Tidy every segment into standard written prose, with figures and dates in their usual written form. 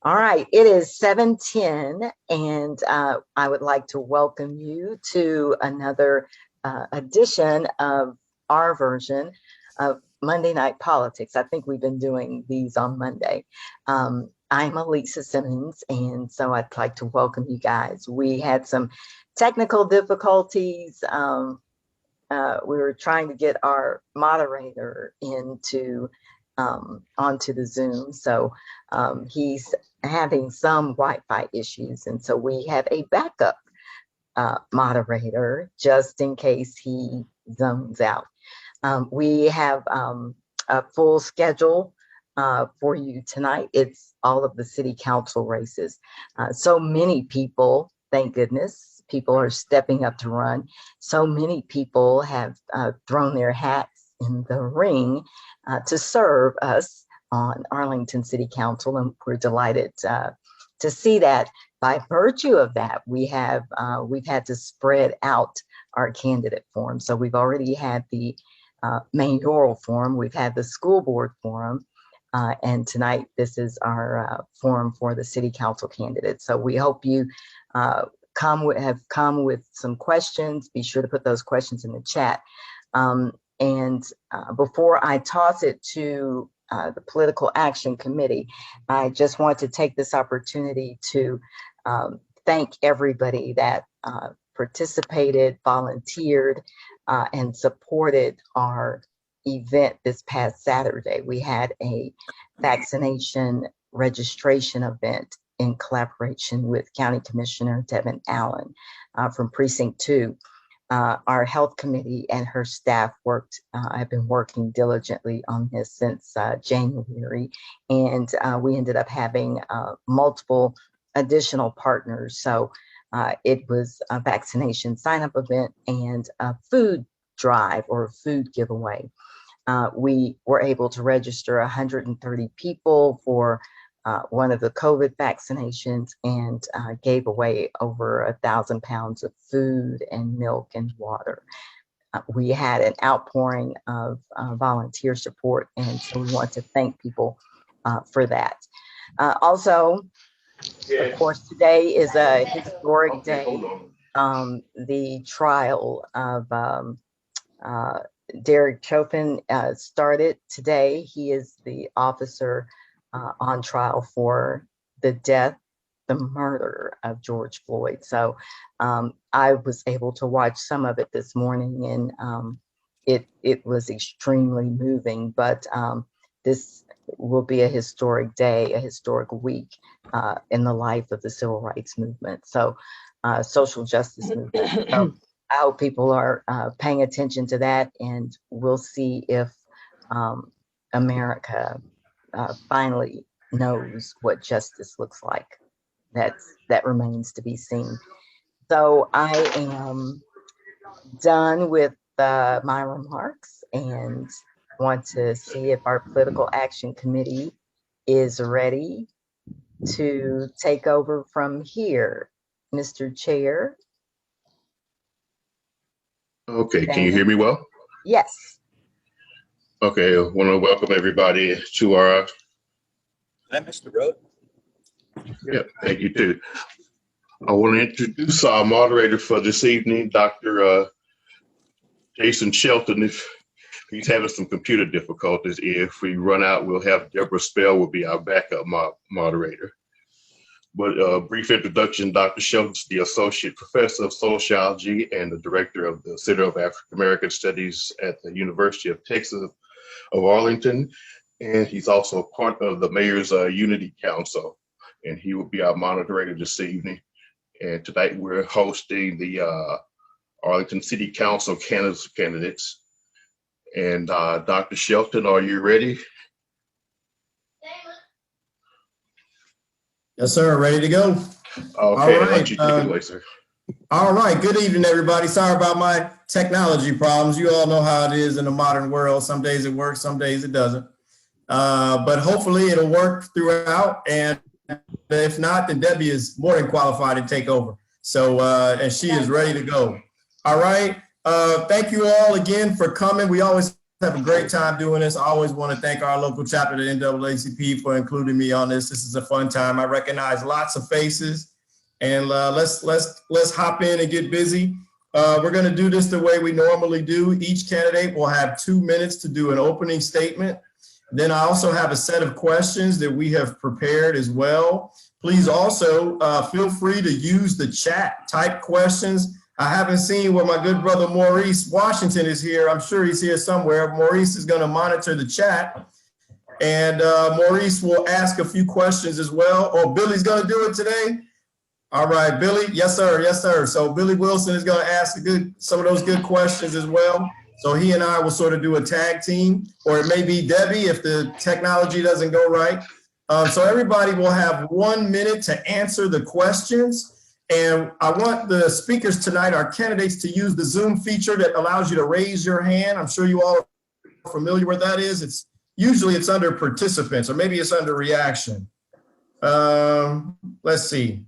All right, it is 7:10, and I would like to welcome you to another edition of our version of Monday Night Politics. I think we've been doing these on Monday. I'm Elisa Simmons, and so I'd like to welcome you guys. We had some technical difficulties. We were trying to get our moderator onto the Zoom, so he's having some Wi-Fi issues, and so we have a backup moderator just in case he zones out. We have a full schedule for you tonight. It's all of the city council races. So many people, thank goodness, people are stepping up to run. So many people have thrown their hats in the ring to serve us on Arlington City Council, and we're delighted to see that. By virtue of that, we've had to spread out our candidate forum. So we've already had the mayoral forum, we've had the school board forum, and tonight this is our forum for the city council candidates. So we hope you have come with some questions. Be sure to put those questions in the chat. And before I toss it to the Political Action Committee, I just want to take this opportunity to thank everybody that participated, volunteered, and supported our event this past Saturday. We had a vaccination registration event in collaboration with County Commissioner Devin Allen from Precinct 2. Our health committee and her staff have been working diligently on this since January, and we ended up having multiple additional partners. So it was a vaccination sign-up event and a food drive or a food giveaway. We were able to register 130 people for one of the COVID vaccinations, and gave away over 1,000 pounds of food and milk and water. We had an outpouring of volunteer support, and so we want to thank people for that. Also, of course, today is a historic day. The trial of Derek Chauvin started today. He is the officer on trial for the murder of George Floyd. So I was able to watch some of it this morning, and it was extremely moving, but this will be a historic day, a historic week in the life of the civil rights movement. So social justice movement. So I hope people are paying attention to that, and we'll see if America finally knows what justice looks like. That remains to be seen. So I am done with my remarks and want to see if our Political Action Committee is ready to take over from here. Mr. Chair. Okay, can you hear me well? Yes. Okay, I want to welcome everybody to our. I missed the road. Yeah, thank you too. I want to introduce our moderator for this evening, Dr. Jason Shelton. If he's having some computer difficulties, if we run out, we'll have Deborah Spell will be our backup moderator. But a brief introduction, Dr. Shelton is the Associate Professor of Sociology and the Director of the Center of African American Studies at the University of Texas of Arlington. And he's also a part of the Mayor's Unity Council. And he will be our moderator this evening. And tonight we're hosting the Arlington City Council candidates. And Dr. Shelton, are you ready? Yes, sir. Ready to go. Okay, all right. I'll let you take it away, sir. All right. Good evening, everybody. Sorry about my technology problems. You all know how it is in the modern world. Some days it works, some days it doesn't. But hopefully it'll work throughout. And if not, then Debbie is more than qualified to take over. So, and she is ready to go. All right. Thank you all again for coming. We always have a great time doing this. I always want to thank our local chapter, the NAACP, for including me on this. This is a fun time. I recognize lots of faces, and let's hop in and get busy. We're going to do this the way we normally do. Each candidate will have 2 minutes to do an opening statement. Then I also have a set of questions that we have prepared as well. Please also feel free to use the chat, type questions. I haven't seen where my good brother Maurice Washington is here. I'm sure he's here somewhere. Maurice is going to monitor the chat, and Maurice will ask a few questions as well. Oh, Billy's going to do it today? All right, Billy. Yes, sir. Yes, sir. So Billy Wilson is going to ask some of those good questions as well. So he and I will sort of do a tag team, or it may be Debbie if the technology doesn't go right. So everybody will have 1 minute to answer the questions. And I want the speakers tonight, our candidates, to use the Zoom feature that allows you to raise your hand. I'm sure you all are familiar with that is. It's usually under participants, or maybe it's under reaction. Let's see.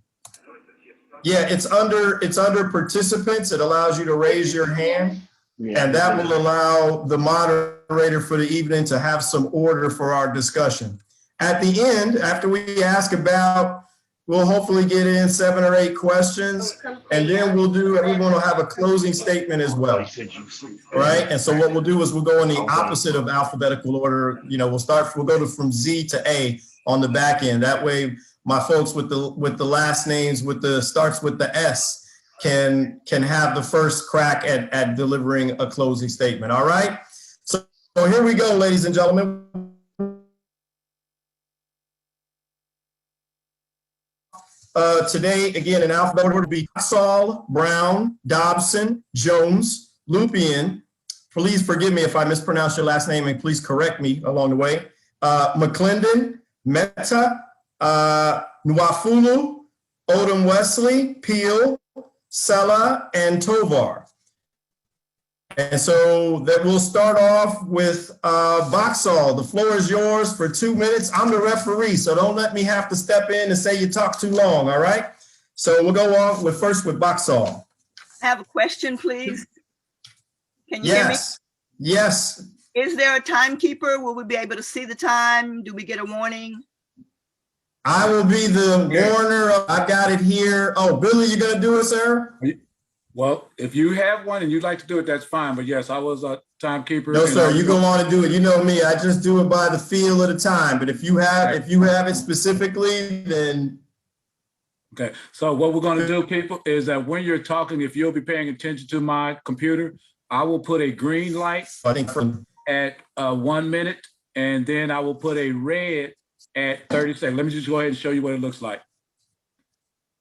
Yeah, it's under participants. It allows you to raise your hand, and that will allow the moderator for the evening to have some order for our discussion. At the end, after we ask about, we'll hopefully get in 7 or 8 questions, and then everyone will have a closing statement as well. All right, and so what we'll do is we'll go in the opposite of alphabetical order. You know, we'll go from Z to A on the back end. That way, my folks with the last names starts with the S can have the first crack at delivering a closing statement. All right, so here we go, ladies and gentlemen. Today, again, in alphabetical order, be Saul, Brown, Dobson, Jones, Lupien. Please forgive me if I mispronounce your last name, and please correct me along the way. McClendon, Mehta, Nwafulu, Odom Wesley, Peel, Sella, and Tovar. And so that we'll start off with Boxall. The floor is yours for 2 minutes. I'm the referee, so don't let me have to step in and say you talk too long, all right? So we'll go on first with Boxall. I have a question, please. Can you hear me? Yes. Is there a timekeeper? Will we be able to see the time? Do we get a warning? I will be the warner. I've got it here. Oh, Billy, you gonna do it, sir? Well, if you have one and you'd like to do it, that's fine. But yes, I was a timekeeper. No, sir, you go on and do it. You know me, I just do it by the feel of the time. But if you have it specifically, then. Okay, so what we're gonna do, people, is that when you're talking, if you'll be paying attention to my computer, I will put a green light at 1 minute, and then I will put a red at 30 seconds. Let me just go ahead and show you what it looks like.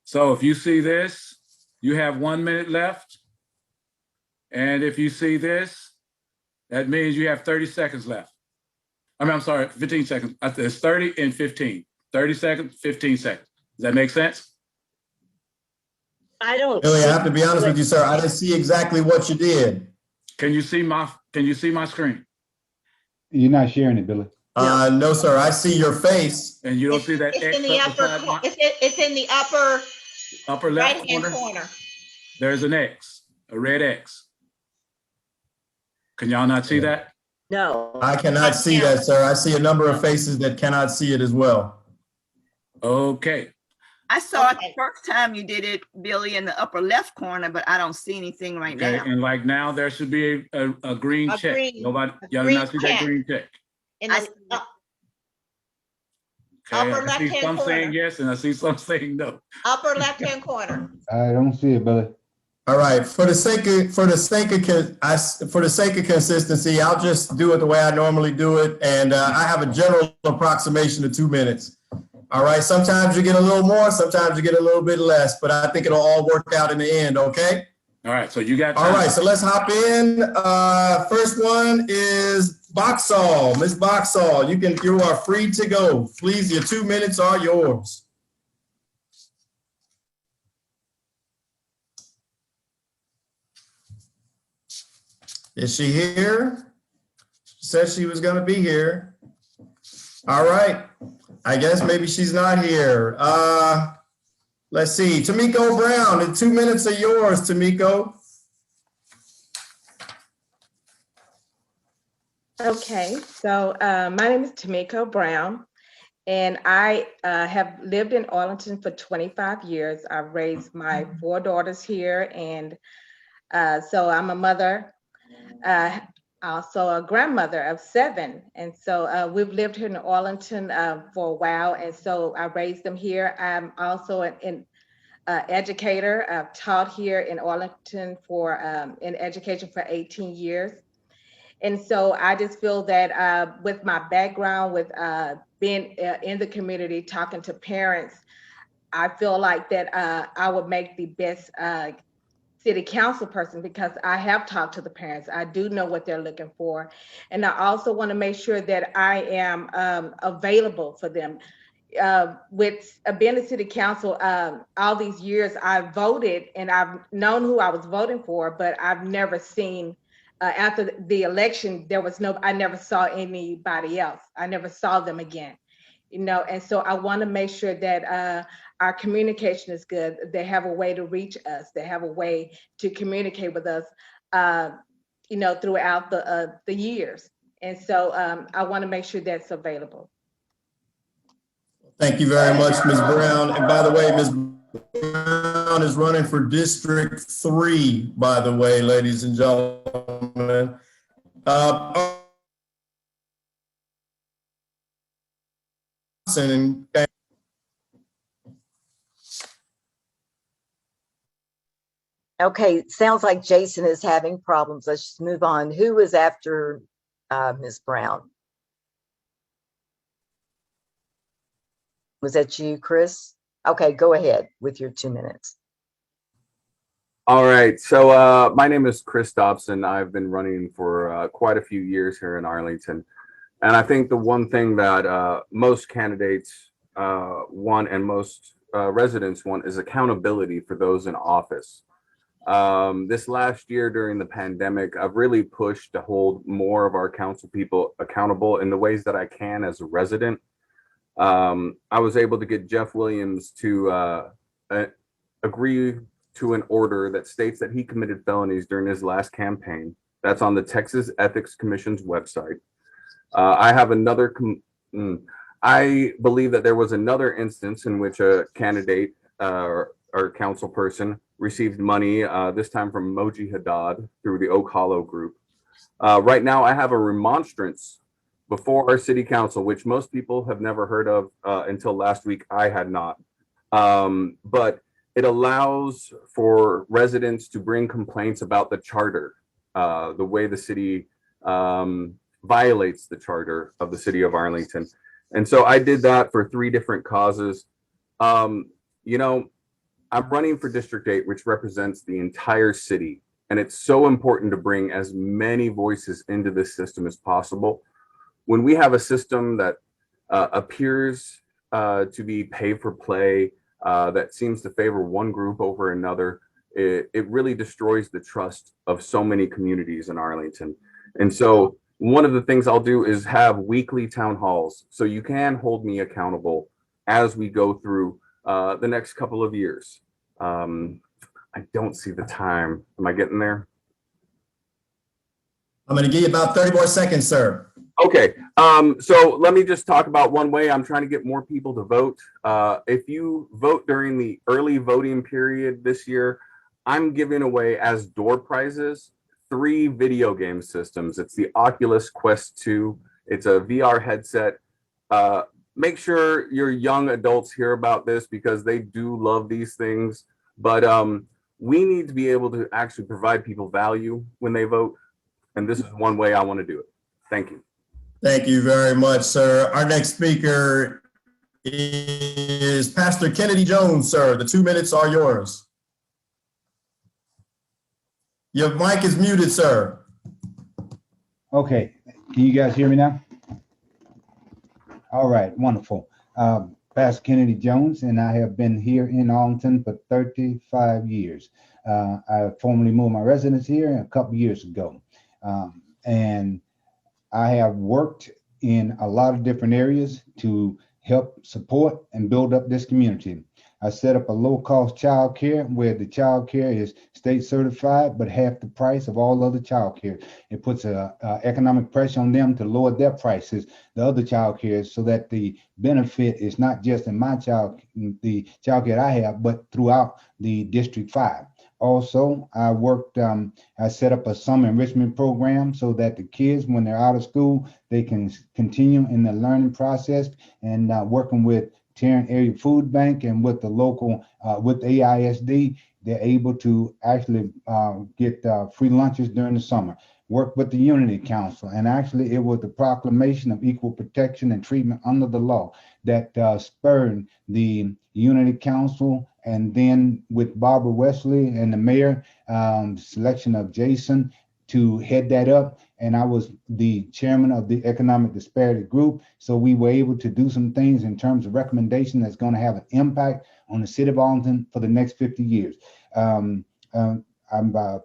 So if you see this, you have 1 minute left. And if you see this, that means you have 30 seconds left. I'm sorry, 15 seconds. It's 30 and 15. 30 seconds, 15 seconds. Does that make sense? I don't. Billy, I have to be honest with you, sir. I didn't see exactly what you did. Can you see my screen? You're not sharing it, Billy. No, sir. I see your face. And you don't see that It's X in the upper. It's in the upper left right-hand corner. There's an X, a red X. Can y'all not see that? No. I cannot see that, sir. I see a number of faces that cannot see it as well. Okay. I saw it the first time you did it, Billy, in the upper left corner, but I don't see anything right Okay. now. And like now, there should be a green check. Nobody, y'all did green not see that check. green check. In I the, see Okay. Upper I see left-hand some saying corner. yes, and I see some saying no. upper left-hand corner. I don't see it, Billy. All right. For the sake of consistency, I'll just do it the way I normally do it, and I have a general approximation of 2 minutes. All right. Sometimes you get a little more, sometimes you get a little bit less, but I think it'll all work out in the end. Okay. All right. So you got time. All right. So let's hop in. First one is Boxall. Ms. Boxall, you are free to go. Please, your 2 minutes are yours. Is she here? She said she was going to be here. All right. I guess maybe she's not here. Let's see. Tamiko Brown, the 2 minutes are yours, Tamiko. Okay, so my name is Tamiko Brown, and I have lived in Arlington for 25 years. I've raised my 4 daughters here, and so I'm a mother, uh, also a grandmother of 7. And so we've lived here in Arlington for a while, and so I raised them here. I'm also an educator. I've taught here in Arlington for in education for 18 years. And so I just feel that with my background, with being in the community, talking to parents, I feel like that I would make the best city council person because I have talked to the parents. I do know what they're looking for. And I also want to make sure that I am available for them. With being a city council, all these years I voted and I've known who I was voting for, but I've never seen after the election, I never saw anybody else. I never saw them again, and so I want to make sure that our communication is good. They have a way to reach us. They have a way to communicate with us, throughout the years. And so I want to make sure that's available. Thank you very much, Ms. Brown. And by the way, Ms. Brown is running for District 3, by the way, ladies and gentlemen. Okay, sounds like Jason is having problems. Let's just move on. Who is after Ms. Brown? Was that you, Chris? Okay, go ahead with your 2 minutes. All right, so my name is Chris Dobson. I've been running for quite a few years here in Arlington. And I think the one thing that most candidates want and most residents want is accountability for those in office. This last year during the pandemic, I've really pushed to hold more of our council people accountable in the ways that I can as a resident. I was able to get Jeff Williams to agree to an order that states that he committed felonies during his last campaign. That's on the Texas Ethics Commission's website. I have another, I believe that there was another instance in which a candidate or council person received money, this time from Moji Haddad through the Oak Hollow group. Right now, I have a remonstrance before our city council, which most people have never heard of until last week. I had not. But it allows for residents to bring complaints about the charter, the way the city violates the charter of the city of Arlington. And so I did that for 3 different causes. You know, I'm running for District 8, which represents the entire city. And it's so important to bring as many voices into this system as possible. When we have a system that appears to be pay for play, that seems to favor one group over another, it really destroys the trust of so many communities in Arlington. And so one of the things I'll do is have weekly town halls, so you can hold me accountable as we go through the next couple of years. I don't see the time. Am I getting there? I'm going to give you about 30 more seconds, sir. Okay, so let me just talk about one way I'm trying to get more people to vote. If you vote during the early voting period this year, I'm giving away as door prizes 3 video game systems. It's the Oculus Quest 2. It's a VR headset. Make sure your young adults hear about this because they do love these things. But we need to be able to actually provide people value when they vote. And this is one way I want to do it. Thank you. Thank you very much, sir. Our next speaker is Pastor Kennedy Jones, sir. The 2 minutes are yours. Your mic is muted, sir. Okay, can you guys hear me now? All right, wonderful. Pastor Kennedy Jones, and I have been here in Arlington for 35 years. I formerly moved my residence here a couple years ago. And I have worked in a lot of different areas to help support and build up this community. I set up a low-cost child care where the child care is state certified, but half the price of all other child care. It puts economic pressure on them to lower their prices, the other child care, so that the benefit is not just in the child care I have, but throughout the District 5. Also, I set up a summer enrichment program so that the kids, when they're out of school, they can continue in the learning process, and working with Tarrant Area Food Bank and with the local, with AISD, they're able to actually get free lunches during the summer. Work with the Unity Council, and actually it was the proclamation of equal protection and treatment under the law that spurred the Unity Council, and then with Barbara Wesley and the mayor, selection of Jason to head that up. And I was the chairman of the Economic Disparity Group. So we were able to do some things in terms of recommendation that's going to have an impact on the city of Arlington for the next 50 years. I'm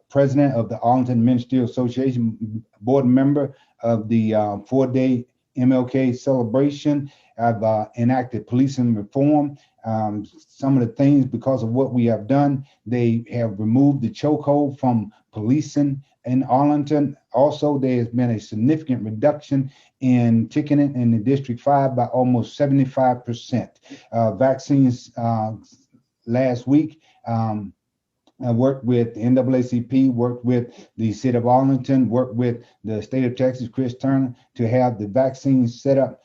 president of the Arlington Ministerial Association, board member of the 4-day MLK celebration. I've enacted policing reform. Some of the things, because of what we have done, they have removed the chokehold from policing in Arlington. Also, there has been a significant reduction in ticketing in the District 5 by almost 75%. Vaccines last week, I worked with the NAACP, worked with the city of Arlington, worked with the state of Texas, Chris Turner, to have the vaccines set up,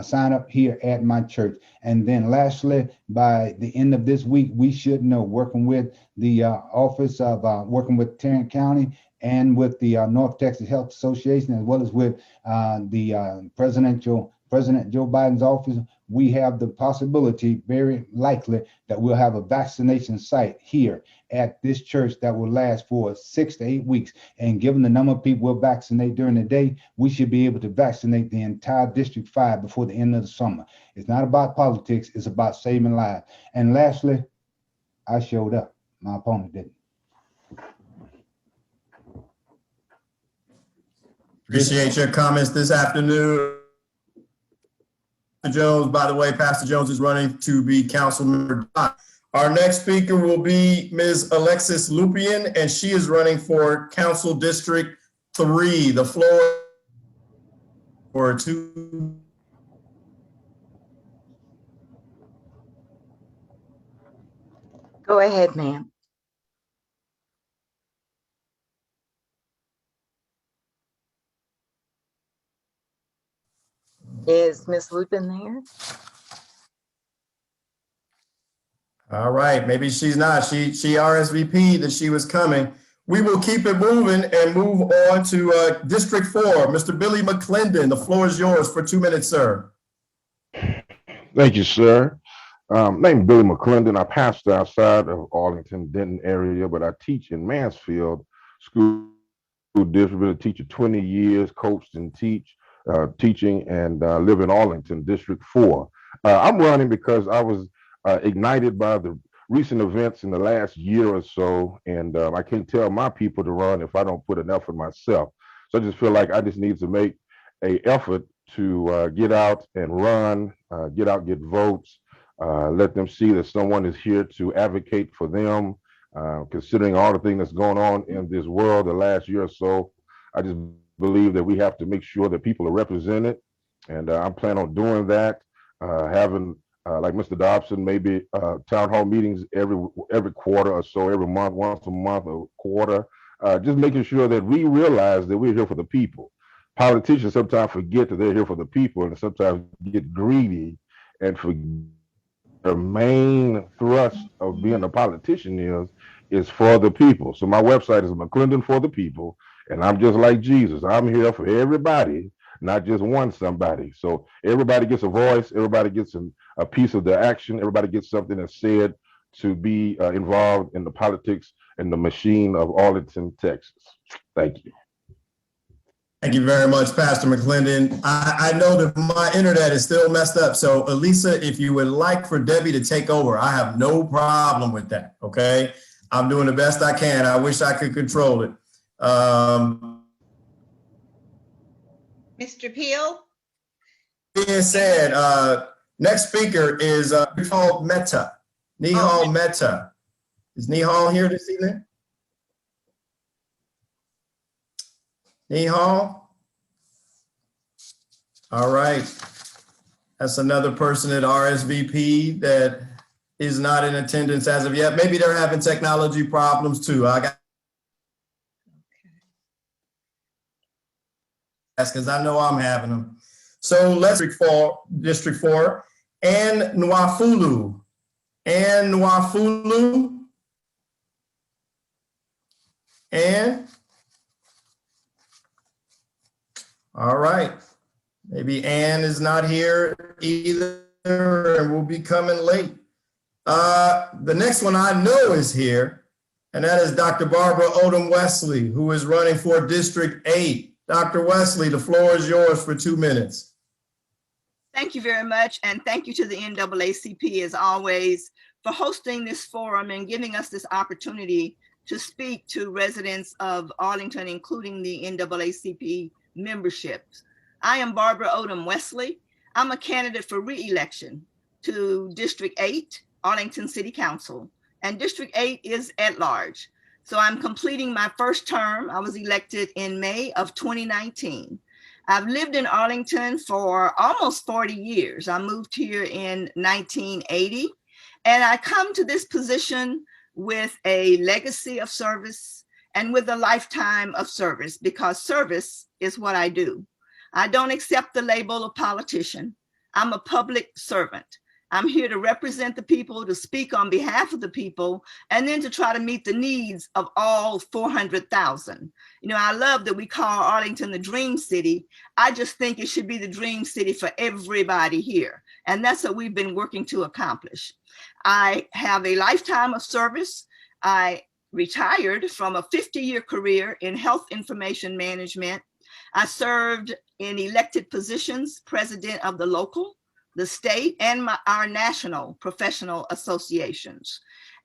sign up here at my church. And then lastly, by the end of this week, we should know, working with the office of working with Tarrant County and with the North Texas Health Association, as well as with the President Joe Biden's office, we have the possibility, very likely, that we'll have a vaccination site here at this church that will last for 6 to 8 weeks. And given the number of people we'll vaccinate during the day, we should be able to vaccinate the entire District 5 before the end of the summer. It's not about politics, it's about saving lives. And lastly, I showed up. My opponent didn't. Appreciate your comments this afternoon. Jones, by the way, Pastor Jones is running to be council member. Our next speaker will be Ms. Alexis Lupian, and she is running for Council District 3. The floor for 2. Go ahead, ma'am. Is Ms. Lupin there? All right, maybe she's not. She RSVP'd that she was coming. We will keep it moving and move on to District 4. Mr. Billy McClendon, the floor is yours for 2 minutes, sir. Thank you, sir. Name's Billy McClendon. I pastor outside of Arlington, Denton area, but I teach in Mansfield School District. Been a teacher 20 years, coached and teaching, and live in Arlington, District 4. I'm running because I was ignited by the recent events in the last year or so, and I can't tell my people to run if I don't put an effort myself. So I just feel like I just need to make an effort to get out and run, get out, get votes, let them see that someone is here to advocate for them, considering all the things that's going on in this world the last year or so. I just believe that we have to make sure that people are represented, and I'm planning on doing that, having like Mr. Dobson, maybe town hall meetings every quarter or so, every month, once a month, a quarter, just making sure that we realize that we're here for the people. Politicians sometimes forget that they're here for the people, and sometimes get greedy and forget the main thrust of being a politician is for the people. So my website is McClendon for the People, and I'm just like Jesus. I'm here for everybody, not just one somebody. So everybody gets a voice, everybody gets a piece of the action, everybody gets something that's said to be involved in the politics and the machine of Arlington, Texas. Thank you. Thank you very much, Pastor McClendon. I know that my internet is still messed up. So Elisa, if you would like for Debbie to take over, I have no problem with that, okay? I'm doing the best I can. I wish I could control it. Mr. Peel? Being said, next speaker is called Meta. Nihal Mehta. Is Nihal here this evening? Nihal? All right. That's another person at RSVP that is not in attendance as of yet. Maybe they're having technology problems too. That's because I know I'm having them. So let's District 4, Ann Nwafulu. Ann Nwafulu. Ann? All right. Maybe Ann is not here either and will be coming late. The next one I know is here, and that is Dr. Barbara Odom Wesley, who is running for District 8. Dr. Wesley, the floor is yours for 2 minutes. Thank you very much. And thank you to the NAACP as always for hosting this forum and giving us this opportunity to speak to residents of Arlington, including the NAACP memberships. I am Barbara Odom Wesley. I'm a candidate for re-election to District 8, Arlington City Council, and District 8 is at large. So I'm completing my first term. I was elected in May of 2019. I've lived in Arlington for almost 40 years. I moved here in 1980, and I come to this position with a legacy of service and with a lifetime of service, because service is what I do. I don't accept the label of politician. I'm a public servant. I'm here to represent the people, to speak on behalf of the people, and then to try to meet the needs of all 400,000. You know, I love that we call Arlington the dream city. I just think it should be the dream city for everybody here. And that's what we've been working to accomplish. I have a lifetime of service. I retired from a 50-year career in health information management. I served in elected positions, president of the local, the state, and our national professional associations.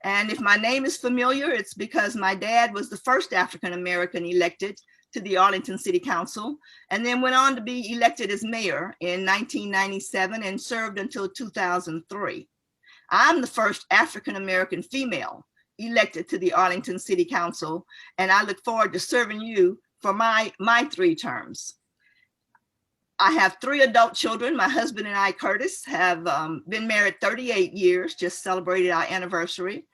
And if my name is familiar, it's because my dad was the first African-American elected to the Arlington City Council, and then went on to be elected as mayor in 1997 and served until 2003. I'm the first African-American female elected to the Arlington City Council, and I look forward to serving you for my 3 terms. I have 3 adult children. My husband and I, Curtis, have been married 38 years, just celebrated our anniversary.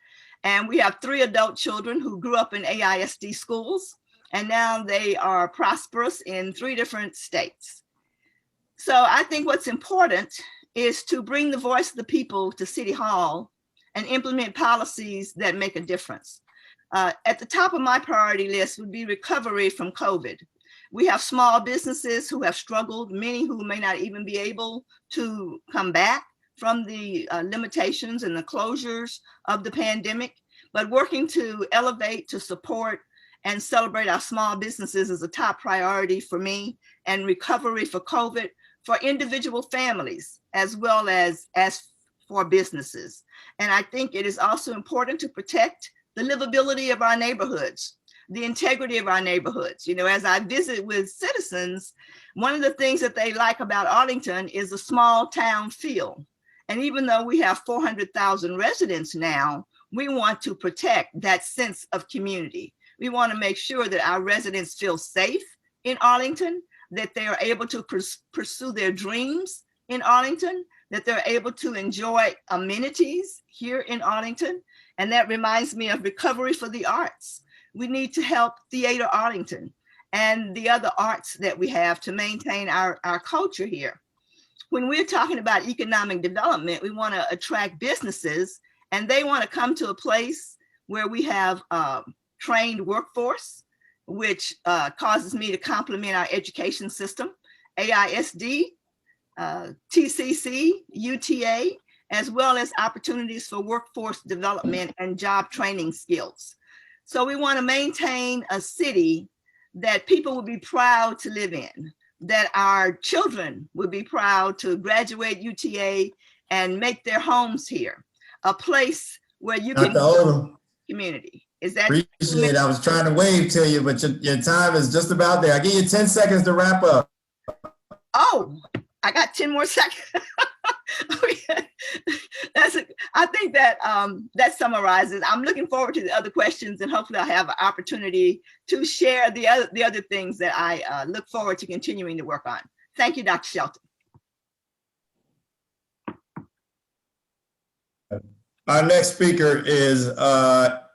And we have 3 adult children who grew up in AISD schools, and now they are prosperous in 3 different states. So I think what's important is to bring the voice of the people to City Hall and implement policies that make a difference. At the top of my priority list would be recovery from COVID. We have small businesses who have struggled, many who may not even be able to come back from the limitations and the closures of the pandemic, but working to elevate, to support, and celebrate our small businesses is a top priority for me, and recovery for COVID for individual families as well as for businesses. And I think it is also important to protect the livability of our neighborhoods, the integrity of our neighborhoods. You know, as I visit with citizens, one of the things that they like about Arlington is a small town feel. And even though we have 400,000 residents now, we want to protect that sense of community. We want to make sure that our residents feel safe in Arlington, that they are able to pursue their dreams in Arlington, that they're able to enjoy amenities here in Arlington. And that reminds me of recovery for the arts. We need to help Theater Arlington and the other arts that we have to maintain our culture here. When we're talking about economic development, we want to attract businesses, and they want to come to a place where we have trained workforce, which causes me to compliment our education system, AISD, TCC, UTA, as well as opportunities for workforce development and job training skills. So we want to maintain a city that people will be proud to live in, that our children would be proud to graduate UTA and make their homes here, a place where you can community. Is that appreciate it? I was trying to wave to you, but your time is just about there. I give you 10 seconds to wrap up. Oh, I got 10 more seconds. Okay. I think that that summarizes. I'm looking forward to the other questions, and hopefully I'll have an opportunity to share the other things that I look forward to continuing to work on. Thank you, Dr. Shelton. Our next speaker is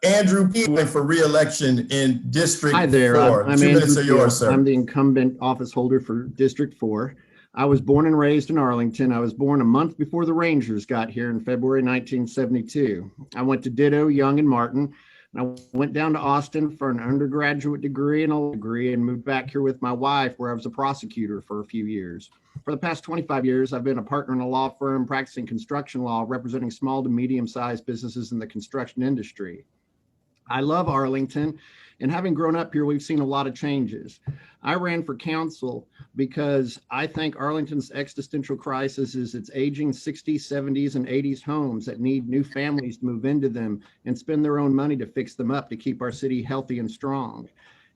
Andrew P. for re-election in District 4. Hi there, I'm 2 minutes Andrew are yours, Peel. sir. I'm the incumbent office holder for District 4. I was born and raised in Arlington. I was born a month before the Rangers got here in February 1972. I went to Ditto, Young, and Martin. And I went down to Austin for an undergraduate degree and a law degree and moved back here with my wife, where I was a prosecutor for a few years. For the past 25 years, I've been a partner in a law firm practicing construction law, representing small to medium-sized businesses in the construction industry. I love Arlington, and having grown up here, we've seen a lot of changes. I ran for council because I think Arlington's existential crisis is its aging 60s, 70s, and 80s homes that need new families to move into them and spend their own money to fix them up to keep our city healthy and strong.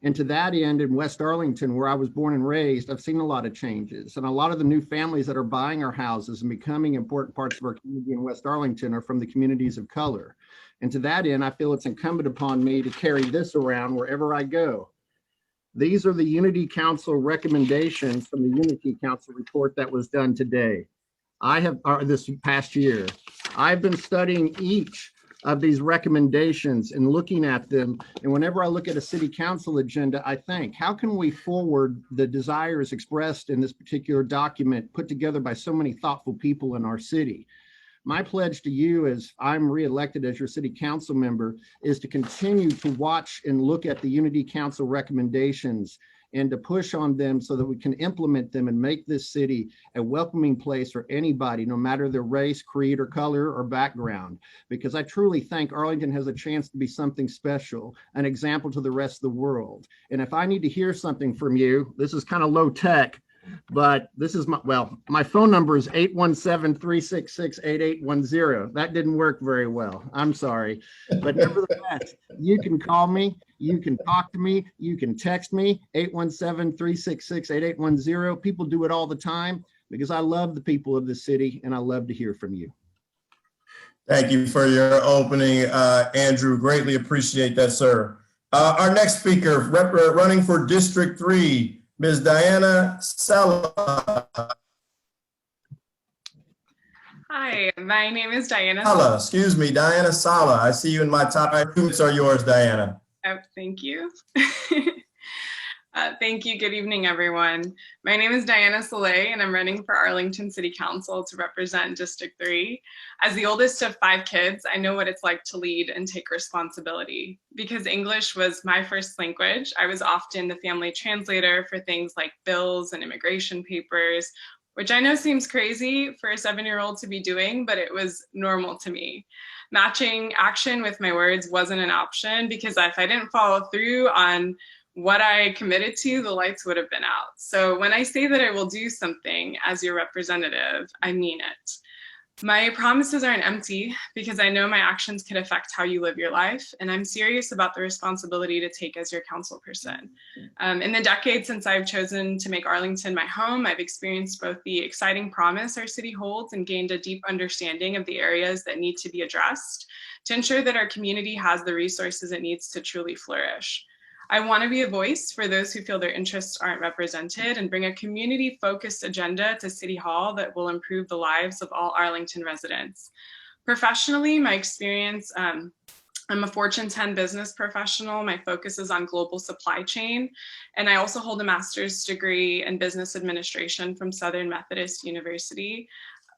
And to that end, in West Arlington, where I was born and raised, I've seen a lot of changes. And a lot of the new families that are buying our houses and becoming important parts of our community in West Arlington are from the communities of color. And to that end, I feel it's incumbent upon me to carry this around wherever I go. These are the Unity Council recommendations from the Unity Council report that was done today. This past year. I've been studying each of these recommendations and looking at them. And whenever I look at a city council agenda, I think, how can we forward the desires expressed in this particular document put together by so many thoughtful people in our city? My pledge to you, as I'm reelected as your city council member, is to continue to watch and look at the Unity Council recommendations and to push on them so that we can implement them and make this city a welcoming place for anybody, no matter their race, creed, or color, or background. Because I truly think Arlington has a chance to be something special, an example to the rest of the world. And if I need to hear something from you, this is kind of low tech, but this is my phone number is 817-366-8810. That didn't work very well. I'm sorry. But nevertheless, you can call me, you can talk to me, you can text me, 817-366-8810. People do it all the time because I love the people of the city and I love to hear from you. Thank you for your opening, Andrew. Greatly appreciate that, sir. Our next speaker, running for District 3, Ms. Diana Sala. Hi, my name is Diana Sala. Excuse me, Diana Sala. I see you in my top 2 minutes are yours, Diana. Oh, thank you. Thank you. Good evening, everyone. My name is Diana Soleil, and I'm running for Arlington City Council to represent District 3. As the oldest of 5 kids, I know what it's like to lead and take responsibility. Because English was my first language, I was often the family translator for things like bills and immigration papers, which I know seems crazy for a 7-year-old to be doing, but it was normal to me. Matching action with my words wasn't an option because if I didn't follow through on what I committed to, the lights would have been out. So when I say that I will do something as your representative, I mean it. My promises aren't empty because I know my actions can affect how you live your life, and I'm serious about the responsibility to take as your council person. In the decades since I've chosen to make Arlington my home, I've experienced both the exciting promise our city holds and gained a deep understanding of the areas that need to be addressed to ensure that our community has the resources it needs to truly flourish. I want to be a voice for those who feel their interests aren't represented and bring a community-focused agenda to City Hall that will improve the lives of all Arlington residents. Professionally, my experience, I'm a Fortune 10 business professional. My focus is on global supply chain, and I also hold a master's degree in business administration from Southern Methodist University.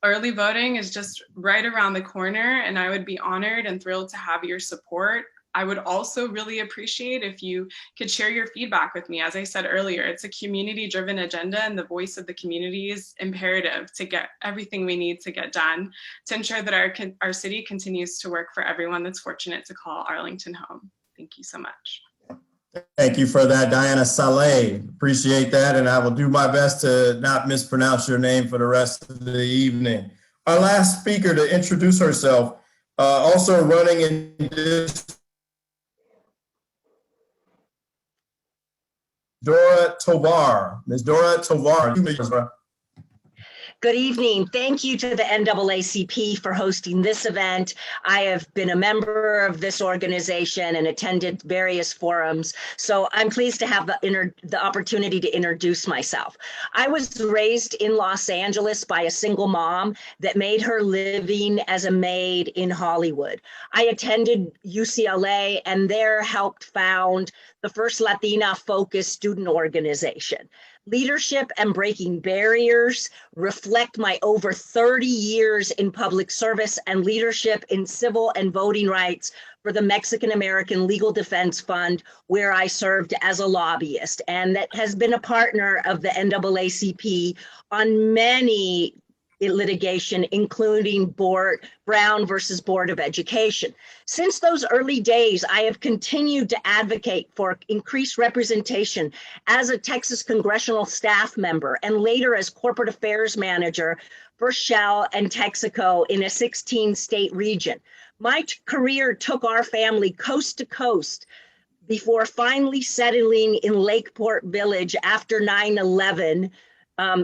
Early voting is just right around the corner, and I would be honored and thrilled to have your support. I would also really appreciate if you could share your feedback with me. As I said earlier, it's a community-driven agenda, and the voice of the community is imperative to get everything we need to get done to ensure that our city continues to work for everyone that's fortunate to call Arlington home. Thank you so much. Thank you for that, Diana Saleh. Appreciate that, and I will do my best to not mispronounce your name for the rest of the evening. Our last speaker to introduce herself, also running in this, Dora Tovar. Ms. Dora Tovar. Good evening. Thank you to the NAACP for hosting this event. I have been a member of this organization and attended various forums, so I'm pleased to have the opportunity to introduce myself. I was raised in Los Angeles by a single mom that made her living as a maid in Hollywood. I attended UCLA and there helped found the first Latina-focused student organization. Leadership and breaking barriers reflect my over 30 years in public service and leadership in civil and voting rights for the Mexican American Legal Defense Fund, where I served as a lobbyist, and that has been a partner of the NAACP on many litigation, including Brown versus Board of Education. Since those early days, I have continued to advocate for increased representation as a Texas congressional staff member and later as corporate affairs manager for Shell and Texaco in a 16-state region. My career took our family coast to coast before finally settling in Lakeport Village after 9/11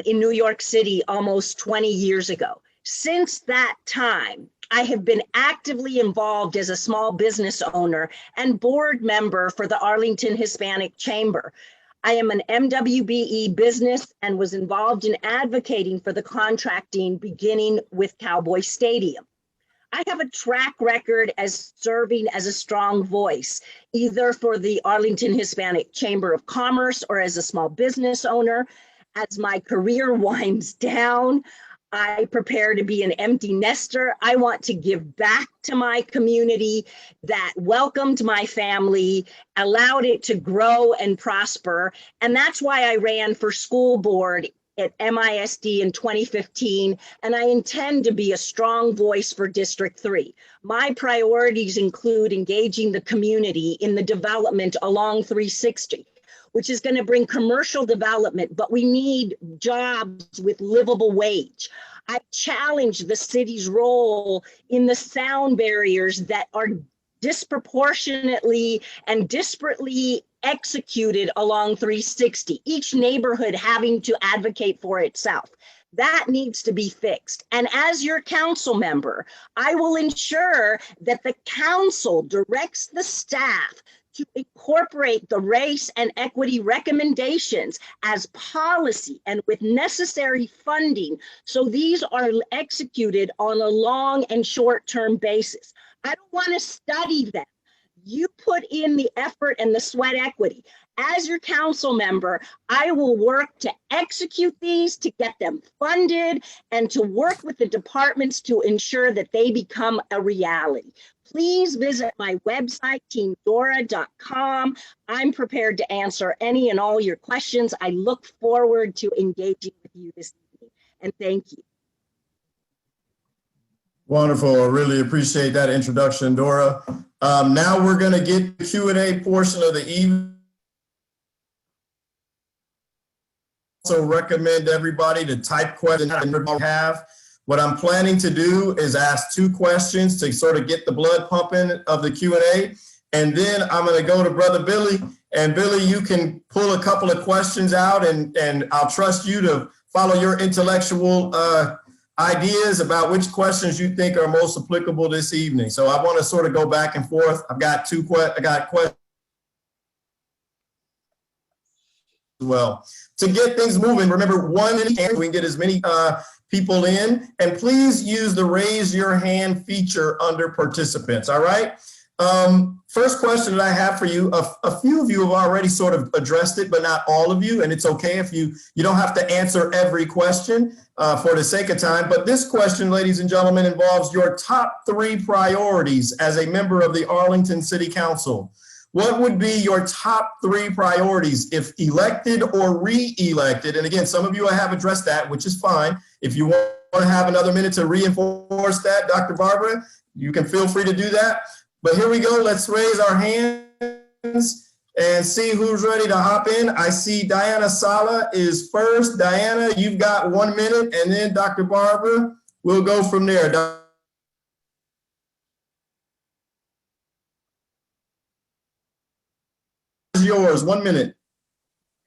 in New York City almost 20 years ago. Since that time, I have been actively involved as a small business owner and board member for the Arlington Hispanic Chamber. I am an MWBE business and was involved in advocating for the contracting beginning with Cowboy Stadium. I have a track record as serving as a strong voice, either for the Arlington Hispanic Chamber of Commerce or as a small business owner. As my career winds down, I prepare to be an empty nester. I want to give back to my community that welcomed my family, allowed it to grow and prosper. And that's why I ran for school board at MISD in 2015, and I intend to be a strong voice for District 3. My priorities include engaging the community in the development along 360, which is going to bring commercial development, but we need jobs with livable wage. I challenge the city's role in the sound barriers that are disproportionately and disparately executed along 360, each neighborhood having to advocate for itself. That needs to be fixed. And as your council member, I will ensure that the council directs the staff to incorporate the race and equity recommendations as policy and with necessary funding, so these are executed on a long and short-term basis. I don't want to study them. You put in the effort and the sweat equity. As your council member, I will work to execute these, to get them funded, and to work with the departments to ensure that they become a reality. Please visit my website, teamdora.com. I'm prepared to answer any and all your questions. I look forward to engaging with you this evening, and thank you. Wonderful. I really appreciate that introduction, Dora. Now we're going to get the Q&A portion of the evening. Also recommend everybody to type questions you have. What I'm planning to do is ask 2 questions to sort of get the blood pumping of the Q&A. And then I'm going to go to Brother Billy. And Billy, you can pull a couple of questions out, and I'll trust you to follow your intellectual ideas about which questions you think are most applicable this evening. So I want to sort of go back and forth. I've got questions as well. To get things moving, remember, we can get as many people in, and please use the raise your hand feature under participants. All right. First question that I have for you, a few of you have already sort of addressed it, but not all of you, and it's okay if you don't have to answer every question for the sake of time. But this question, ladies and gentlemen, involves your top 3 priorities as a member of the Arlington City Council. What would be your top 3 priorities if elected or re-elected? And again, some of you have addressed that, which is fine. If you want to have another minute to reinforce that, Dr. Barbara, you can feel free to do that. But here we go. Let's raise our hands and see who's ready to hop in. I see Diana Sala is first. Diana, you've got 1 minute, and then Dr. Barbara, we'll go from there. Yours, 1 minute.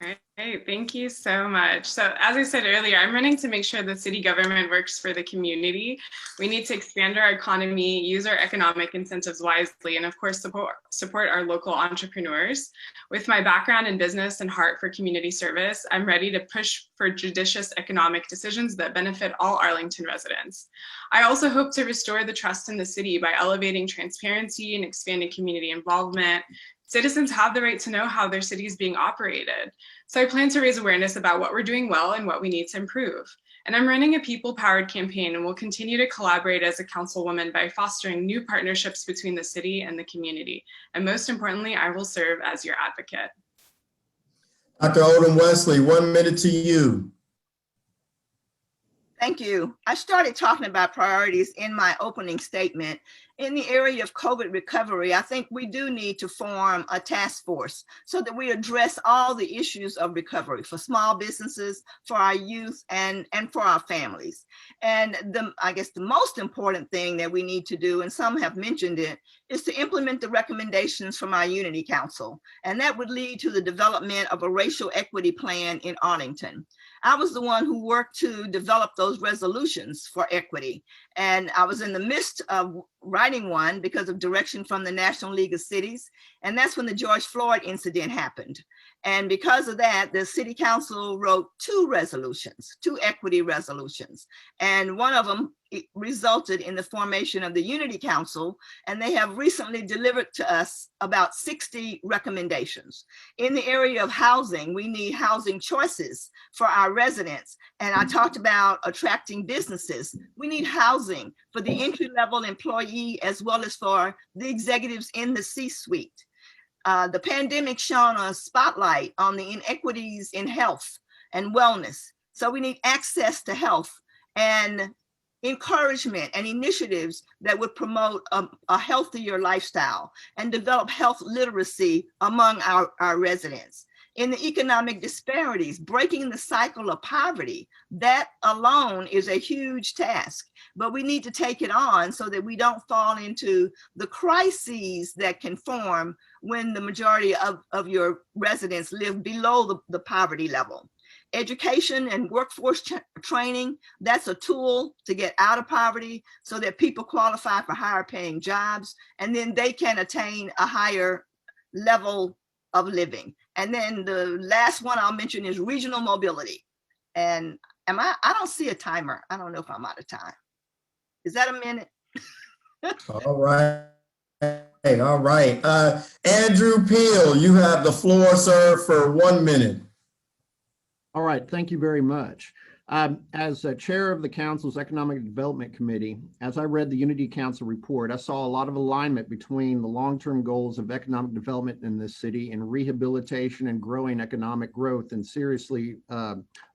All right. Hey, thank you so much. So as I said earlier, I'm running to make sure the city government works for the community. We need to expand our economy, use our economic incentives wisely, and of course, support our local entrepreneurs. With my background in business and heart for community service, I'm ready to push for judicious economic decisions that benefit all Arlington residents. I also hope to restore the trust in the city by elevating transparency and expanding community involvement. Citizens have the right to know how their city is being operated. So I plan to raise awareness about what we're doing well and what we need to improve. And I'm running a people-powered campaign and will continue to collaborate as a councilwoman by fostering new partnerships between the city and the community. And most importantly, I will serve as your advocate. Dr. Odom Wesley, 1 minute to you. Thank you. I started talking about priorities in my opening statement. In the area of COVID recovery, I think we do need to form a task force so that we address all the issues of recovery for small businesses, for our youth, and for our families. And I guess the most important thing that we need to do, and some have mentioned it, is to implement the recommendations from our Unity Council. And that would lead to the development of a racial equity plan in Arlington. I was the one who worked to develop those resolutions for equity. And I was in the midst of writing one because of direction from the National League of Cities. And that's when the George Floyd incident happened. And because of that, the city council wrote two equity resolutions. And one of them resulted in the formation of the Unity Council. And they have recently delivered to us about 60 recommendations. In the area of housing, we need housing choices for our residents. And I talked about attracting businesses. We need housing for the entry-level employee as well as for the executives in the C-suite. The pandemic shone a spotlight on the inequities in health and wellness. So we need access to health and encouragement and initiatives that would promote a healthier lifestyle and develop health literacy among our residents. In the economic disparities, breaking the cycle of poverty, that alone is a huge task, but we need to take it on so that we don't fall into the crises that can form when the majority of your residents live below the poverty level. Education and workforce training, that's a tool to get out of poverty so that people qualify for higher paying jobs, and then they can attain a higher level of living. And then the last one I'll mention is regional mobility. And I don't see a timer. I don't know if I'm out of time. Is that a minute? All right. All right. Andrew Peel, you have the floor, sir, for 1 minute. All right, thank you very much. As chair of the council's Economic Development Committee, as I read the Unity Council report, I saw a lot of alignment between the long-term goals of economic development in this city and rehabilitation and growing economic growth in seriously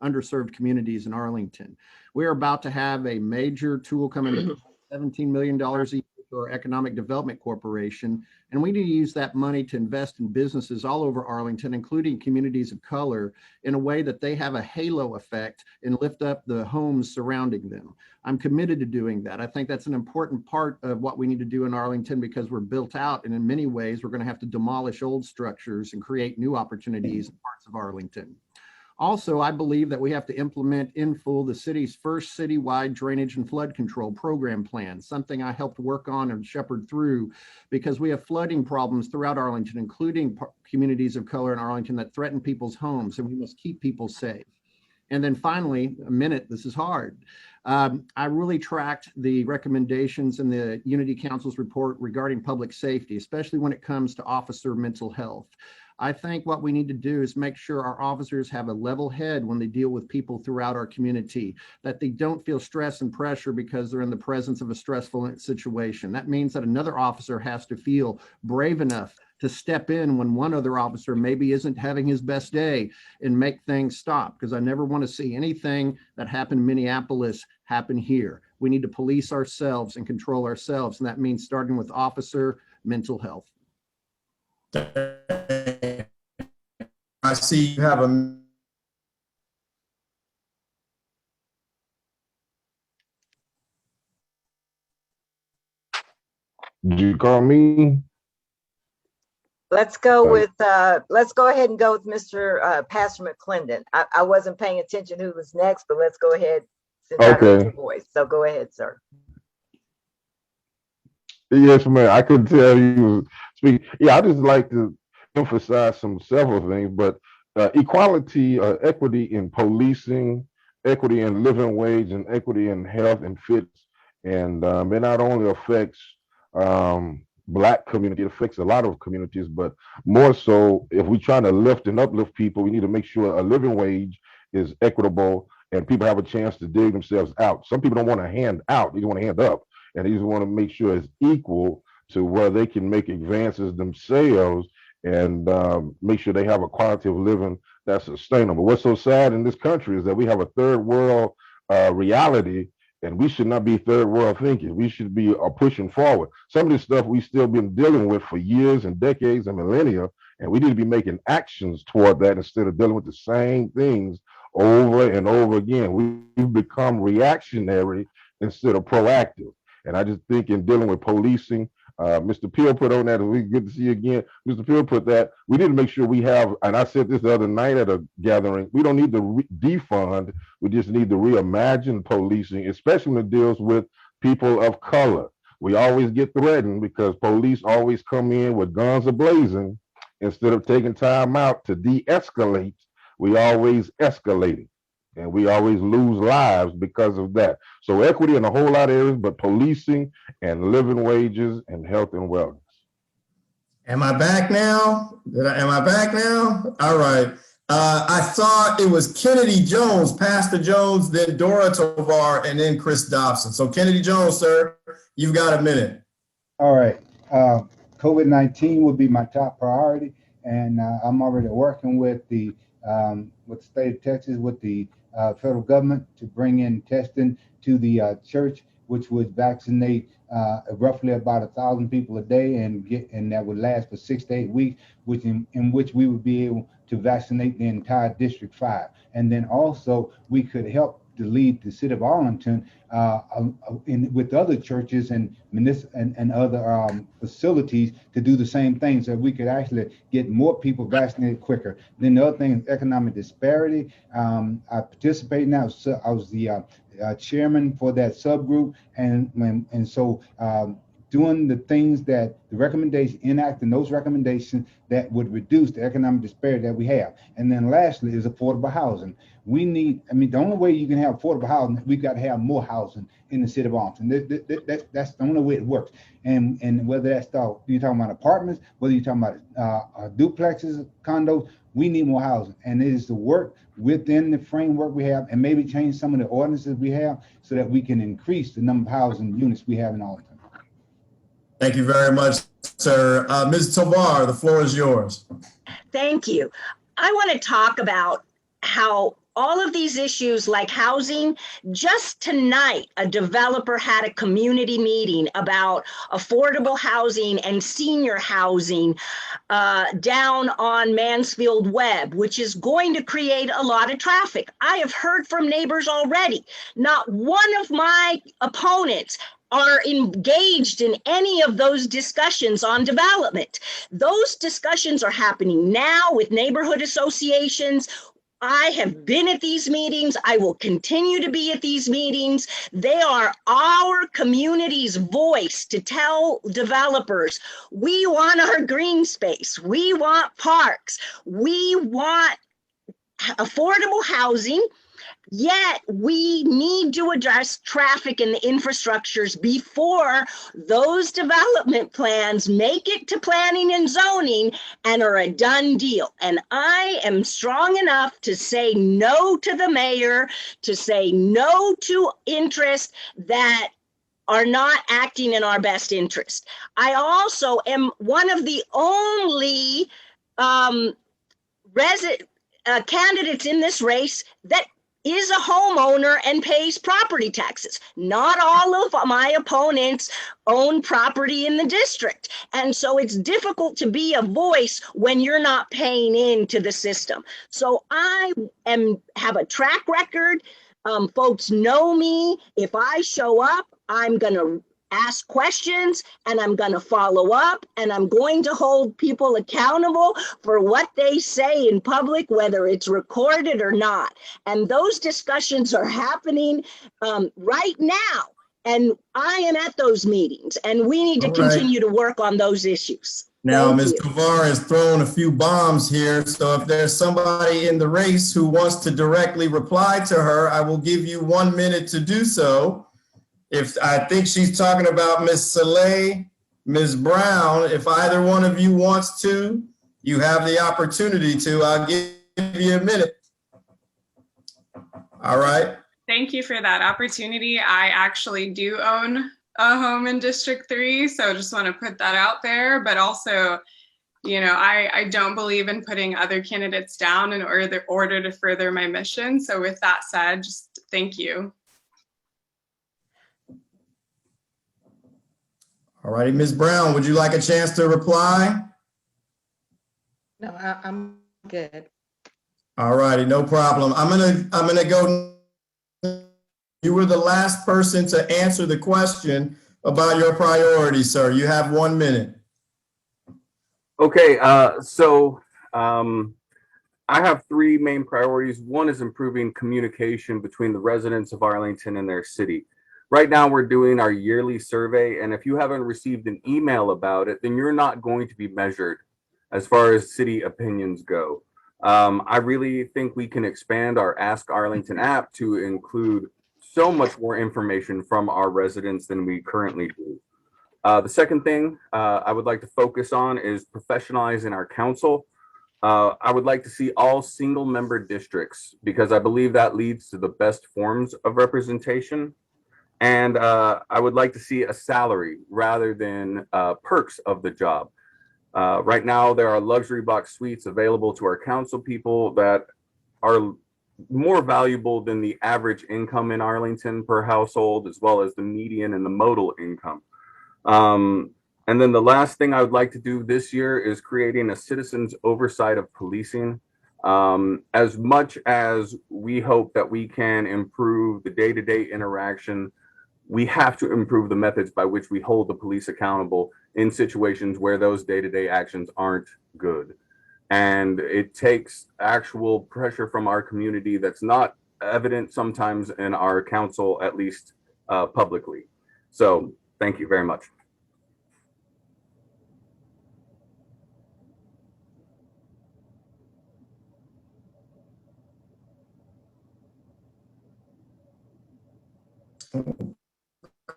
underserved communities in Arlington. We're about to have a major tool coming, $17 million a year to our Economic Development Corporation, and we need to use that money to invest in businesses all over Arlington, including communities of color, in a way that they have a halo effect and lift up the homes surrounding them. I'm committed to doing that. I think that's an important part of what we need to do in Arlington because we're built out, and in many ways, we're going to have to demolish old structures and create new opportunities in parts of Arlington. Also, I believe that we have to implement in full the city's first citywide drainage and flood control program plan, something I helped work on and shepherd through because we have flooding problems throughout Arlington, including communities of color in Arlington that threaten people's homes, and we must keep people safe. And then finally, a minute, this is hard. I really tracked the recommendations in the Unity Council's report regarding public safety, especially when it comes to officer mental health. I think what we need to do is make sure our officers have a level head when they deal with people throughout our community, that they don't feel stress and pressure because they're in the presence of a stressful situation. That means that another officer has to feel brave enough to step in when one other officer maybe isn't having his best day and make things stop, because I never want to see anything that happened in Minneapolis happen here. We need to police ourselves and control ourselves, and that means starting with officer mental health. I see you have a. Did you call me? Let's go with, let's go ahead and go with Mr. Pastor McClendon. I wasn't paying attention who was next, but let's go ahead since I heard Okay. your voice. So go ahead, sir. Yes, ma'am. I could tell you was speaking. Yeah, I just like to emphasize several things, but equality, equity in policing, equity in living wage, and equity in health and fitness. And it not only affects Black community, it affects a lot of communities, but more so if we're trying to lift and uplift people, we need to make sure a living wage is equitable and people have a chance to dig themselves out. Some people don't want to hand out, they want to hand up, and they just want to make sure it's equal to where they can make advances themselves and make sure they have a quality of living that's sustainable. What's so sad in this country is that we have a third world reality, and we should not be third world thinking. We should be pushing forward. Some of this stuff we still been dealing with for years and decades and millennia, and we need to be making actions toward that instead of dealing with the same things over and over again. We've become reactionary instead of proactive. And I just think in dealing with policing, Mr. Peel put on that, and we good to see you again. Mr. Peel put that, we need to make sure we have, and I said this the other night at a gathering, we don't need to defund, we just need to reimagine policing, especially when it deals with people of color. We always get threatened because police always come in with guns a-blazing. Instead of taking time out to de-escalate, we always escalate it. And we always lose lives because of that. So equity in a whole lot of areas, but policing and living wages and health and wellness. Am I back now? Am I back now? All right. I thought it was Kennedy Jones, Pastor Jones, then Dora Tovar, and then Chris Dobson. So Kennedy Jones, sir, you've got a minute. All right. COVID-19 would be my top priority, and I'm already working with the state of Texas, with the federal government to bring in testing to the church, which would vaccinate roughly about 1,000 people a day, and that would last for 6 to 8 weeks, in which we would be able to vaccinate the entire District 5. And then also we could help to lead the city of Arlington with other churches and other facilities to do the same thing, so we could actually get more people vaccinated quicker. Then the other thing is economic disparity. I participate now. So I was the chairman for that subgroup, and so doing the things that the recommendation, enacting those recommendations that would reduce the economic disparity that we have. And then lastly is affordable housing. We need, the only way you can have affordable housing, we've got to have more housing in the city of Arlington. That's the only way it works. And whether that's you're talking about apartments, whether you're talking about duplexes, condos, we need more housing. And it is to work within the framework we have and maybe change some of the ordinances we have so that we can increase the number of housing units we have in Arlington. Thank you very much, sir. Ms. Tovar, the floor is yours. Thank you. I want to talk about how all of these issues like housing, just tonight, a developer had a community meeting about affordable housing and senior housing down on Mansfield Webb, which is going to create a lot of traffic. I have heard from neighbors already. Not one of my opponents are engaged in any of those discussions on development. Those discussions are happening now with neighborhood associations. I have been at these meetings. I will continue to be at these meetings. They are our community's voice to tell developers, we want our green space. We want parks. We want affordable housing. Yet we need to address traffic and the infrastructures before those development plans make it to planning and zoning and are a done deal. And I am strong enough to say no to the mayor, to say no to interests that are not acting in our best interest. I also am one of the only candidates in this race that is a homeowner and pays property taxes. Not all of my opponents own property in the district. And so it's difficult to be a voice when you're not paying into the system. So I have a track record. Folks know me. If I show up, I'm going to ask questions and I'm going to follow up and I'm going to hold people accountable for what they say in public, whether it's recorded or not. And those discussions are happening right now. And I am at those meetings and we need to continue to work on those issues. Now, Ms. Tovar has thrown a few bombs here. So if there's somebody in the race who wants to directly reply to her, I will give you 1 minute to do so. If I think she's talking about Ms. Saleh, Ms. Brown, if either one of you wants to, you have the opportunity to. I'll give you a minute. All right. Thank you for that opportunity. I actually do own a home in District 3, so just want to put that out there. But also, you know, I don't believe in putting other candidates down in order to further my mission. So with that said, just thank you. All righty, Ms. Brown, would you like a chance to reply? No, I'm good. All righty, no problem. I'm gonna go. You were the last person to answer the question about your priorities, sir. You have 1 minute. Okay, so I have three main priorities. One is improving communication between the residents of Arlington and their city. Right now, we're doing our yearly survey, and if you haven't received an email about it, then you're not going to be measured as far as city opinions go. I really think we can expand our Ask Arlington app to include so much more information from our residents than we currently do. The second thing I would like to focus on is professionalizing our council. I would like to see all single member districts because I believe that leads to the best forms of representation. And I would like to see a salary rather than perks of the job. Right now, there are luxury box suites available to our council people that are more valuable than the average income in Arlington per household, as well as the median and the modal income. And then the last thing I would like to do this year is creating a citizens oversight of policing. As much as we hope that we can improve the day-to-day interaction, we have to improve the methods by which we hold the police accountable in situations where those day-to-day actions aren't good. And it takes actual pressure from our community that's not evident sometimes in our council, at least publicly. So thank you very much.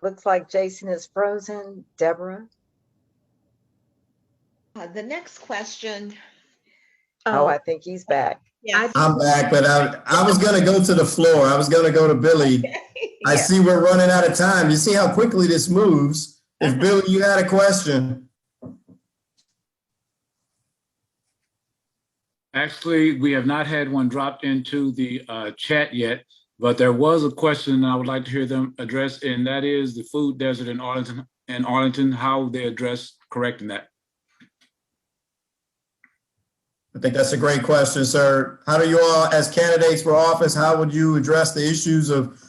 Looks like Jason is frozen. Deborah? The next question. Oh, I think he's back. Yeah. I'm back, but I was gonna go to the floor. I was gonna go to Billy. I see we're running out of time. You see how quickly this moves. If Billy, you had a question. Actually, we have not had one dropped into the chat yet, but there was a question I would like to hear them address, and that is the food desert in Arlington, how they address correcting that. I think that's a great question, sir. How do you all, as candidates for office, how would you address the issues of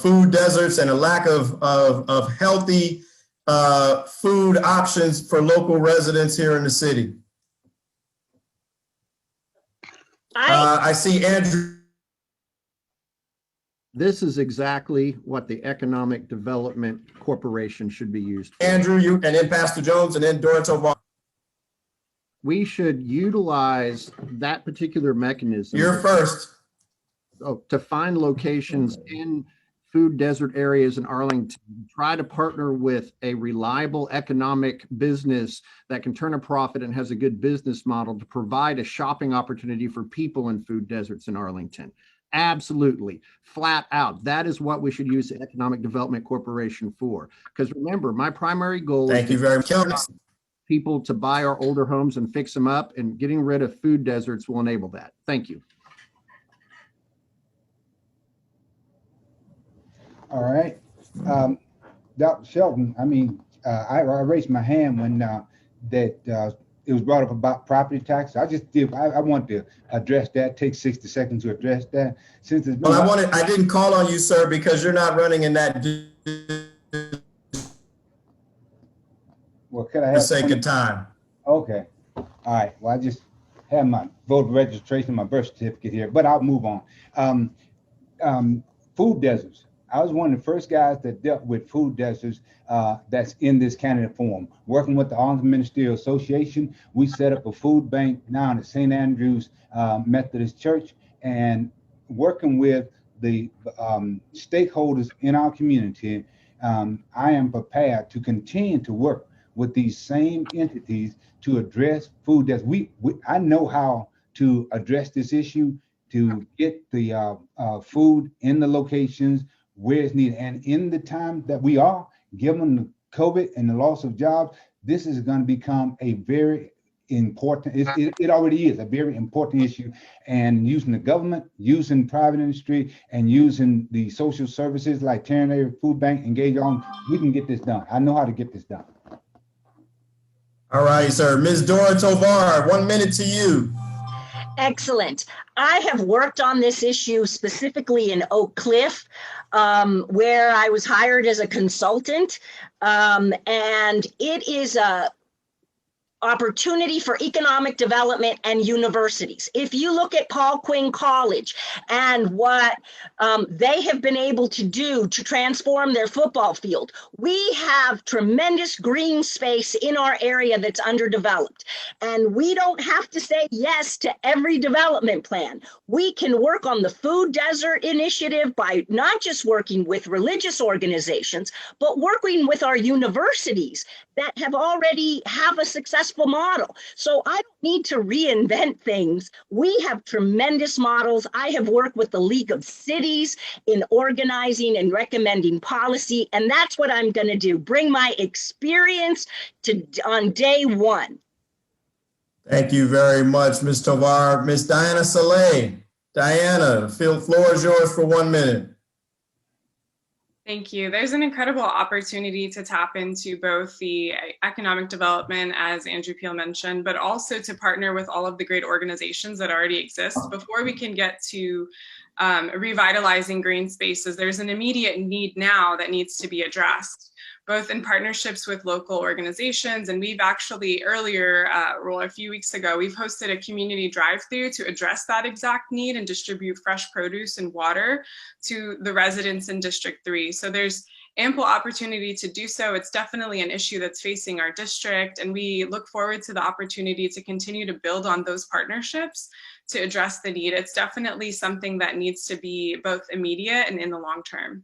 food deserts and a lack of healthy food options for local residents here in the city? I see Andrew. This is exactly what the Economic Development Corporation should be used for. Andrew, you, and then Pastor Jones, and then Dora Tovar. We should utilize that particular mechanism. You're first. To find locations in food desert areas in Arlington, try to partner with a reliable economic business that can turn a profit and has a good business model to provide a shopping opportunity for people in food deserts in Arlington. Absolutely, flat out. That is what we should use the Economic Development Corporation for. Because remember, my primary goal is people to buy our older homes and fix them up, and getting rid of food deserts will enable that. Thank you. All right. Dr. Shelton, I mean, I raised my hand when it was brought up about property tax. I want to address that, take 60 seconds to address that. Since Well, I didn't call on you, sir, because you're not running in that Well, could I For have? sake of time. Okay. All right. Well, I just have my voter registration, my birth certificate here, but I'll move on. Food deserts. I was one of the first guys that dealt with food deserts that's in this candidate forum. Working with the Arlington Ministerial Association, we set up a food bank down at St. Andrew's Methodist Church, and working with the stakeholders in our community, I am prepared to continue to work with these same entities to address food deserts. I know how to address this issue, to get the food in the locations where it's needed. And in the time that we are, given the COVID and the loss of jobs, this is going to become a very important, it already is a very important issue. And using the government, using private industry, and using the social services like Ternary Food Bank, engage on, we can get this done. I know how to get this done. All right, sir. Ms. Dora Tovar, 1 minute to you. Excellent. I have worked on this issue specifically in Oak Cliff, where I was hired as a consultant. And it is a opportunity for economic development and universities. If you look at Colquhoun College and what they have been able to do to transform their football field, we have tremendous green space in our area that's underdeveloped. And we don't have to say yes to every development plan. We can work on the food desert initiative by not just working with religious organizations, but working with our universities that already have a successful model. So I don't need to reinvent things. We have tremendous models. I have worked with the League of Cities in organizing and recommending policy, and that's what I'm going to do. Bring my experience on day one. Thank you very much, Ms. Tovar. Ms. Diana Saleh. Diana, the floor is yours for 1 minute. Thank you. There's an incredible opportunity to tap into both the economic development, as Andrew Peel mentioned, but also to partner with all of the great organizations that already exist. Before we can get to revitalizing green spaces, there's an immediate need now that needs to be addressed, both in partnerships with local organizations. And we've actually a few weeks ago, we've hosted a community drive-through to address that exact need and distribute fresh produce and water to the residents in District 3. So there's ample opportunity to do so. It's definitely an issue that's facing our district, and we look forward to the opportunity to continue to build on those partnerships to address the need. It's definitely something that needs to be both immediate and in the long term.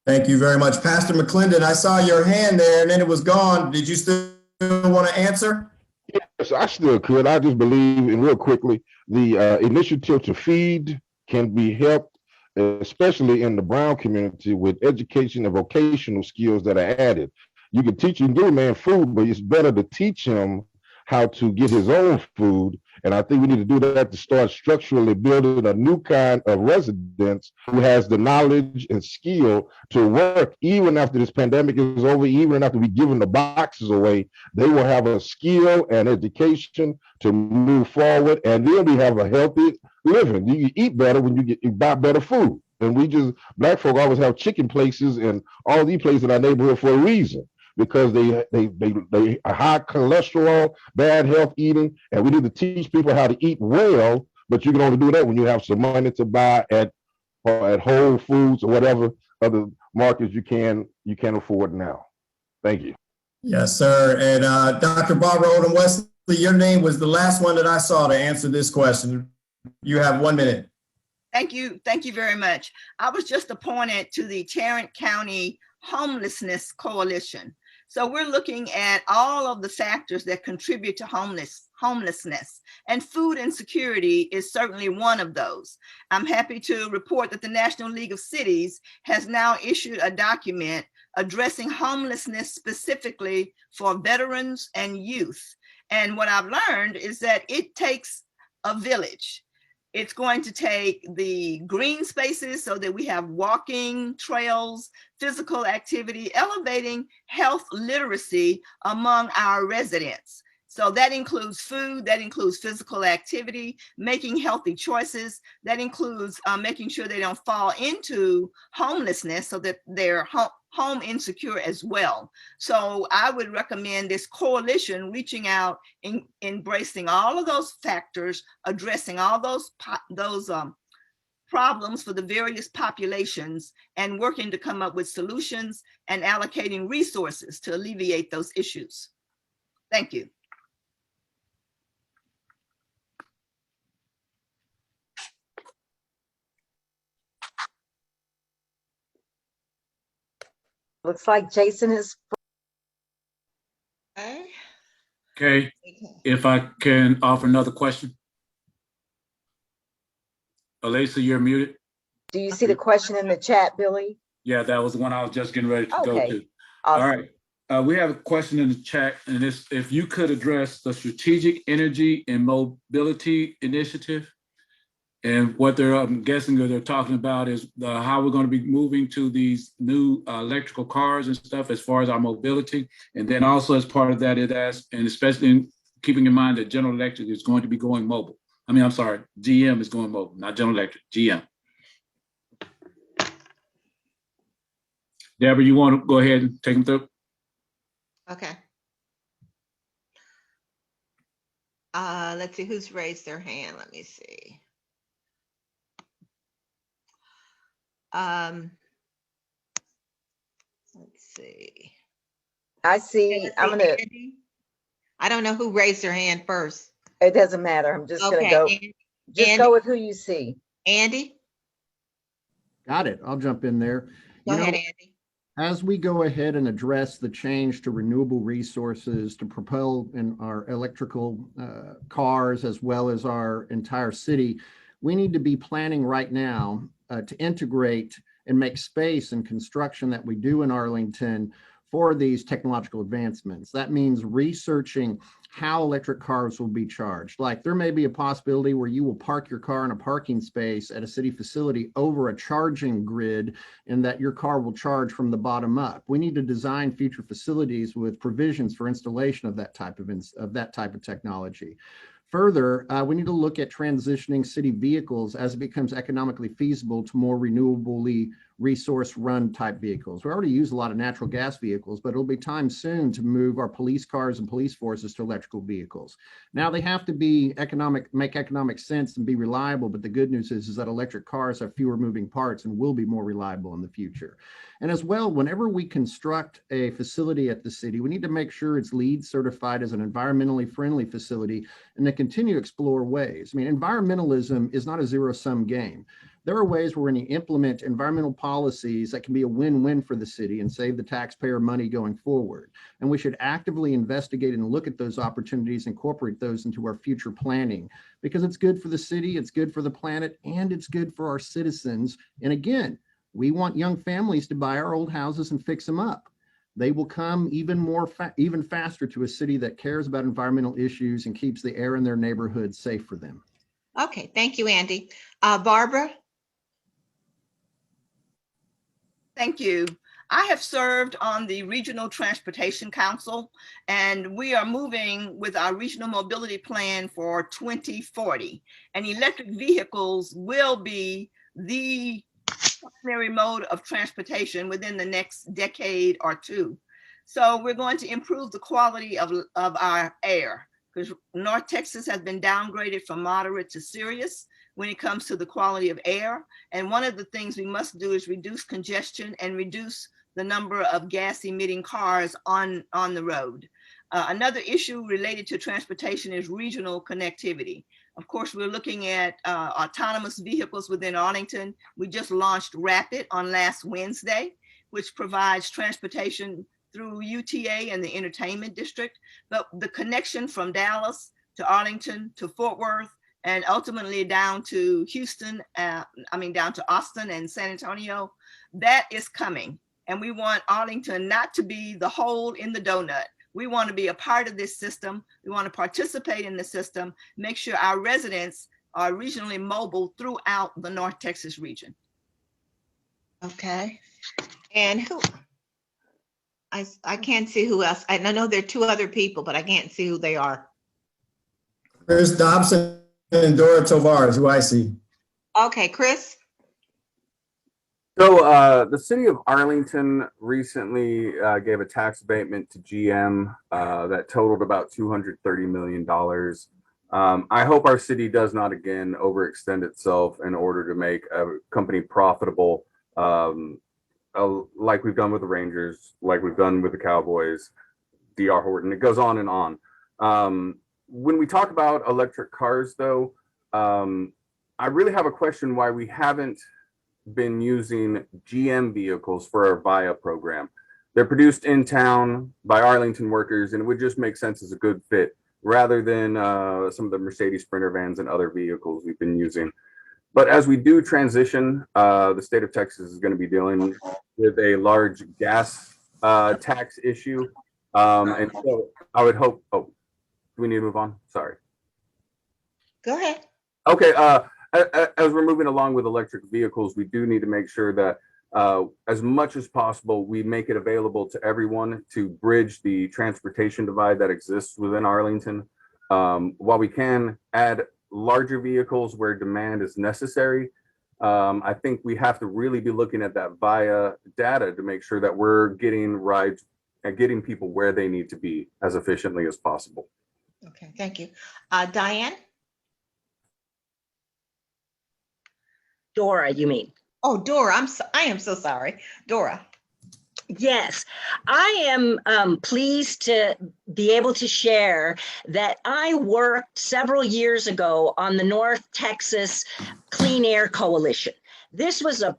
Thank you very much. Pastor McClendon, I saw your hand there and then it was gone. Did you still want to answer? Yes, I still could. I just believe, and real quickly, the initiative to feed can be helped, especially in the Brown community, with education and vocational skills that are added. You can give a man food, but it's better to teach him how to get his own food. And I think we need to do that to start structurally building a new kind of residents who has the knowledge and skill to work even after this pandemic is over, even after we giving the boxes away. They will have a skill and education to move forward, and then we have a healthy living. You can eat better when you buy better food. And Black folk always have chicken places and all these places in our neighborhood for a reason, because they are high cholesterol, bad health eating, and we need to teach people how to eat well. But you can only do that when you have some money to buy at Whole Foods or whatever other markets you can afford now. Thank you. Yes, sir. And Dr. Barbara Odom Wesley, your name was the last one that I saw to answer this question. You have 1 minute. Thank you. Thank you very much. I was just appointed to the Tarrant County Homelessness Coalition. So we're looking at all of the factors that contribute to homelessness, and food insecurity is certainly one of those. I'm happy to report that the National League of Cities has now issued a document addressing homelessness specifically for veterans and youth. And what I've learned is that it takes a village. It's going to take the green spaces so that we have walking trails, physical activity, elevating health literacy among our residents. So that includes food, that includes physical activity, making healthy choices, that includes making sure they don't fall into homelessness so that they're home insecure as well. So I would recommend this coalition reaching out and embracing all of those factors, addressing all those problems for the various populations, and working to come up with solutions and allocating resources to alleviate those issues. Thank you. Looks like Jason is. Okay, if I can offer another question. Alisa, you're muted. Do you see the question in the chat, Billy? Yeah, that was the one I was just getting ready to go to. Awesome. All right. We have a question in the chat, and it's if you could address the Strategic Energy and Mobility Initiative. And what I'm guessing they're talking about is how we're going to be moving to these new electrical cars and stuff as far as our mobility. And then also as part of that, it asks, and especially in keeping in mind that General Electric is going to be going mobile. I mean, I'm sorry, GM is going mobile, not General Electric, GM. Deborah, you want to go ahead and take them through? Okay. Let's see who's raised their hand. Let me see. Let's see. I see. I'm gonna. Andy? I don't know who raised their hand first. It doesn't matter. I'm just gonna go. Just go with who you see. Andy. Got it. I'll jump in there. Go ahead, Andy. As we go ahead and address the change to renewable resources to propel in our electrical cars as well as our entire city, we need to be planning right now to integrate and make space and construction that we do in Arlington for these technological advancements. That means researching how electric cars will be charged. Like there may be a possibility where you will park your car in a parking space at a city facility over a charging grid and that your car will charge from the bottom up. We need to design future facilities with provisions for installation of that type of technology. Further, we need to look at transitioning city vehicles as it becomes economically feasible to more renewably resource run type vehicles. We already use a lot of natural gas vehicles, but it'll be time soon to move our police cars and police forces to electrical vehicles. Now they have to be make economic sense and be reliable, but the good news is that electric cars have fewer moving parts and will be more reliable in the future. And as well, whenever we construct a facility at the city, we need to make sure it's LEED certified as an environmentally friendly facility and to continue to explore ways. I mean, environmentalism is not a zero-sum game. There are ways where we're going to implement environmental policies that can be a win-win for the city and save the taxpayer money going forward. And we should actively investigate and look at those opportunities, incorporate those into our future planning, because it's good for the city, it's good for the planet, and it's good for our citizens. And again, we want young families to buy our old houses and fix them up. They will come even faster to a city that cares about environmental issues and keeps the air in their neighborhood safe for them. Okay, thank you, Andy. Barbara? Thank you. I have served on the Regional Transportation Council, and we are moving with our regional mobility plan for 2040. And electric vehicles will be the primary mode of transportation within the next decade or two. So we're going to improve the quality of our air, because North Texas has been downgraded from moderate to serious when it comes to the quality of air. And one of the things we must do is reduce congestion and reduce the number of gas emitting cars on the road. Another issue related to transportation is regional connectivity. Of course, we're looking at autonomous vehicles within Arlington. We just launched Rapid on last Wednesday, which provides transportation through UTA and the entertainment district. But the connection from Dallas to Arlington to Fort Worth and ultimately down to Houston, down to Austin and San Antonio, that is coming. And we want Arlington not to be the hole in the donut. We want to be a part of this system. We want to participate in the system, make sure our residents are regionally mobile throughout the North Texas region. Okay. And who? I can't see who else. I know there are two other people, but I can't see who they are. Chris Dobson and Dora Tovar is who I see. Okay, Chris. So the city of Arlington recently gave a tax abatement to GM that totaled about $230 million. I hope our city does not again overextend itself in order to make a company profitable, like we've done with the Rangers, like we've done with the Cowboys, DR Horton. It goes on and on. When we talk about electric cars, though, I really have a question why we haven't been using GM vehicles for our VIA program. They're produced in town by Arlington workers, and it would just make sense as a good fit rather than some of the Mercedes Sprinter vans and other vehicles we've been using. But as we do transition, the state of Texas is going to be dealing with a large gas tax issue. And so I would hope, oh, do we need to move on? Sorry. Go ahead. Okay, as we're moving along with electric vehicles, we do need to make sure that as much as possible, we make it available to everyone to bridge the transportation divide that exists within Arlington. While we can add larger vehicles where demand is necessary, I think we have to really be looking at that via data to make sure that we're getting rides and getting people where they need to be as efficiently as possible. Okay, thank you. Diane? Dora, you mean? Oh, Dora, I am so sorry. Dora. Yes, I am pleased to be able to share that I worked several years ago on the North Texas Clean Air Coalition. This was a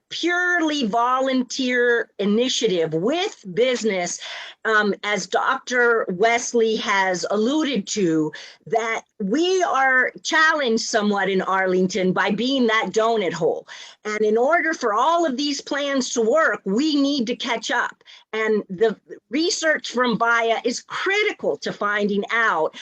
purely volunteer initiative with business, as Dr. Wesley has alluded to, that we are challenged somewhat in Arlington by being that donut hole. And in order for all of these plans to work, we need to catch up. And the research from VIA is critical to finding out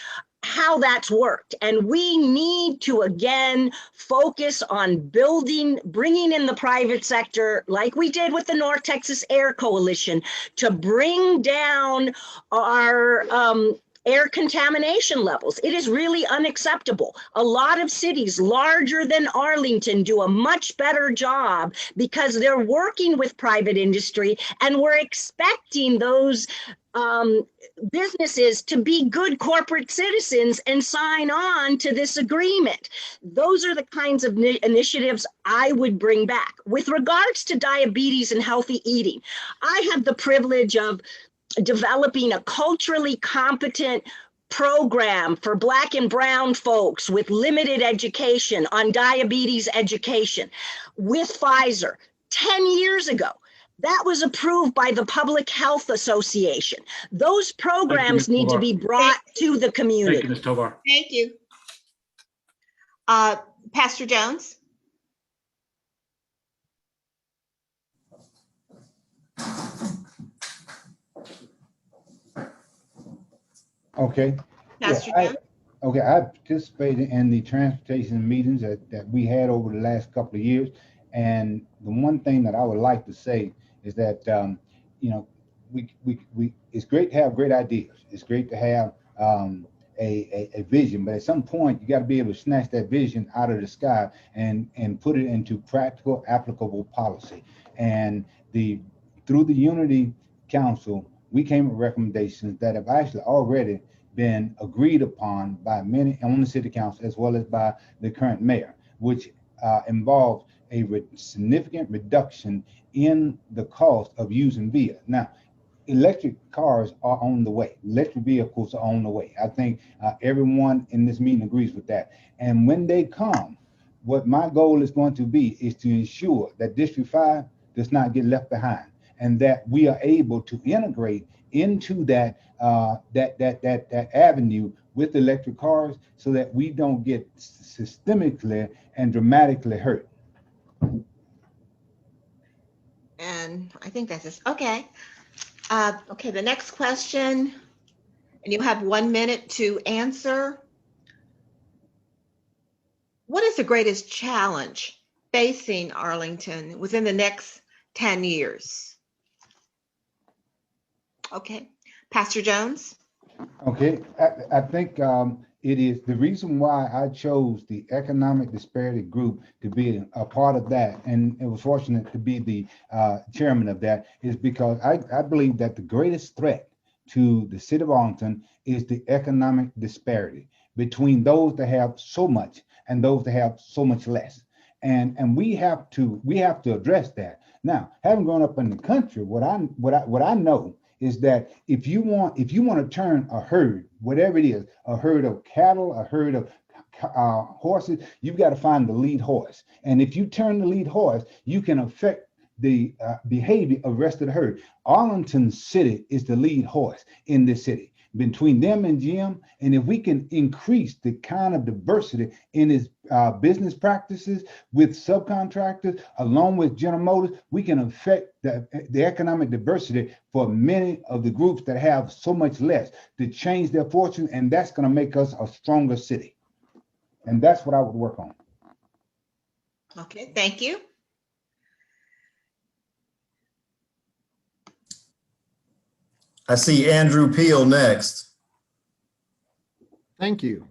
how that's worked. And we need to, again, focus on bringing in the private sector, like we did with the North Texas Air Coalition, to bring down our air contamination levels. It is really unacceptable. A lot of cities larger than Arlington do a much better job because they're working with private industry, and we're expecting those businesses to be good corporate citizens and sign on to this agreement. Those are the kinds of initiatives I would bring back. With regards to diabetes and healthy eating, I have the privilege of developing a culturally competent program for Black and Brown folks with limited education on diabetes education with Pfizer 10 years ago. That was approved by the Public Health Association. Those programs need to be brought to the community. Thank you, Ms. Tovar. Thank you. Pastor Jones? Okay. Pastor Yeah, Jones? okay, I participated in the transportation meetings that we had over the last couple of years. And the one thing that I would like to say is that, you know, it's great to have great ideas. It's great to have a vision, but at some point you got to be able to snatch that vision out of the sky and put it into practical, applicable policy. And through the Unity Council, we came with recommendations that have actually already been agreed upon by many on the city council as well as by the current mayor, which involves a significant reduction in the cost of using VIA. Now, electric cars are on the way. Electric vehicles are on the way. I think everyone in this meeting agrees with that. And when they come, what my goal is going to be is to ensure that District 5 does not get left behind, and that we are able to integrate into that avenue with electric cars so that we don't get systemically and dramatically hurt. And I think that's just, okay. Okay, the next question, and you have 1 minute to answer. What is the greatest challenge facing Arlington within the next 10 years? Okay, Pastor Jones? Okay, I think It is the reason why I chose the economic disparity group to be a part of that, and it was fortunate to be the chairman of that, is because I believe that the greatest threat to the city of Arlington is the economic disparity between those that have so much and those that have so much less. And we have to address that. Now, having grown up in the country, what I know is that if you want to turn a herd, whatever it is, a herd of cattle, a herd of horses, you've got to find the lead horse. And if you turn the lead horse, you can affect the behavior of the rest of the herd. Arlington City is the lead horse in this city. Between them and Jim, and if we can increase the kind of diversity in his business practices with subcontractors, along with General Motors, we can affect the economic diversity for many of the groups that have so much less to change their fortune, and that's going to make us a stronger city. And that's what I would work on. Okay, thank you. I see Andrew Peel next. Thank you.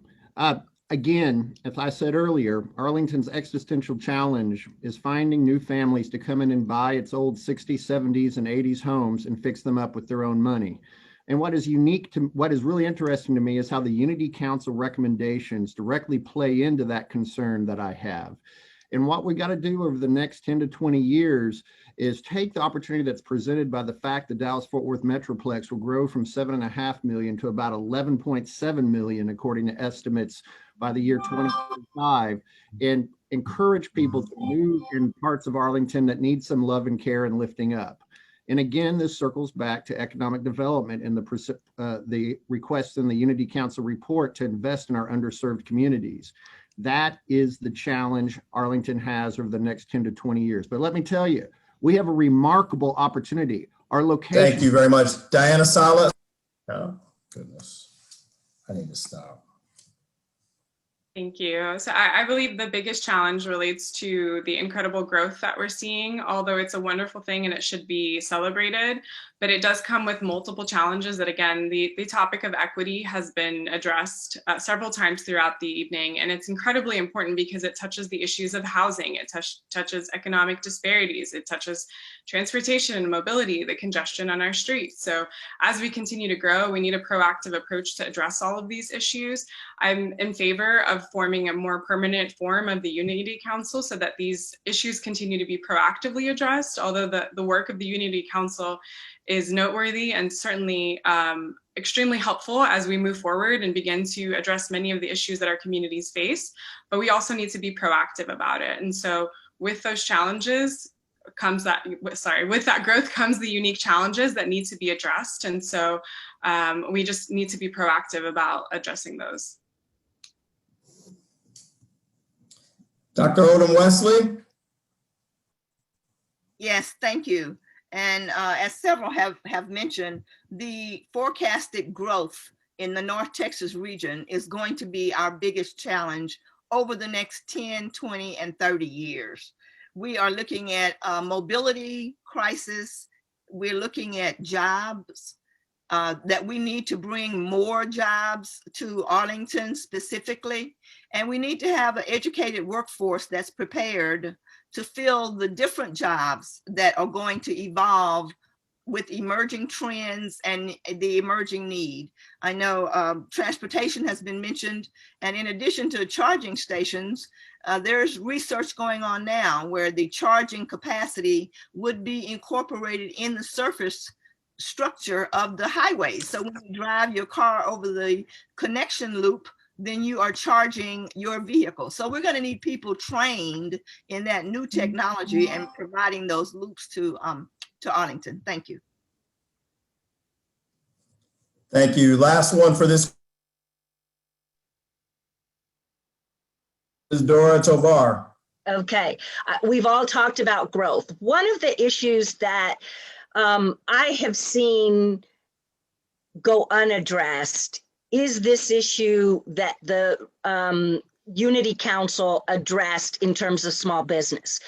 Again, as I said earlier, Arlington's existential challenge is finding new families to come in and buy its old 60s, 70s, and 80s homes and fix them up with their own money. And what is really interesting to me is how the Unity Council recommendations directly play into that concern that I have. And what we got to do over the next 10 to 20 years is take the opportunity that's presented by the fact the Dallas-Fort Worth Metroplex will grow from 7.5 million to about 11.7 million, according to estimates by the year 2025, and encourage people to move in parts of Arlington that need some love and care and lifting up. And again, this circles back to economic development and the request in the Unity Council report to invest in our underserved communities. That is the challenge Arlington has over the next 10 to 20 years. But let me tell you, we have a remarkable opportunity. Our location. Thank you very much. Diana Salas. Oh, goodness. I need to stop. Thank you. So I believe the biggest challenge relates to the incredible growth that we're seeing, although it's a wonderful thing and it should be celebrated, but it does come with multiple challenges that, again, the topic of equity has been addressed several times throughout the evening. And it's incredibly important because it touches the issues of housing, it touches economic disparities, it touches transportation and mobility, the congestion on our streets. So as we continue to grow, we need a proactive approach to address all of these issues. I'm in favor of forming a more permanent form of the Unity Council so that these issues continue to be proactively addressed, although the work of the Unity Council is noteworthy and certainly extremely helpful as we move forward and begin to address many of the issues that our communities face, but we also need to be proactive about it. And so with those challenges comes with that growth comes the unique challenges that need to be addressed. And so we just need to be proactive about addressing those. Dr. Odom Wesley. Yes, thank you. And as several have mentioned, the forecasted growth in the North Texas region is going to be our biggest challenge over the next 10, 20, and 30 years. We are looking at a mobility crisis. We're looking at jobs, that we need to bring more jobs to Arlington specifically. And we need to have an educated workforce that's prepared to fill the different jobs that are going to evolve with emerging trends and the emerging need. I know transportation has been mentioned, and in addition to charging stations, there's research going on now where the charging capacity would be incorporated in the surface structure of the highways. So when you drive your car over the connection loop, then you are charging your vehicle. So we're going to need people trained in that new technology and providing those loops to Arlington. Thank you. Thank you. Last one for this is Dora Tovar. Okay, we've all talked about growth. One of the issues that I have seen go unaddressed is this issue that the Unity Council addressed in terms of small business.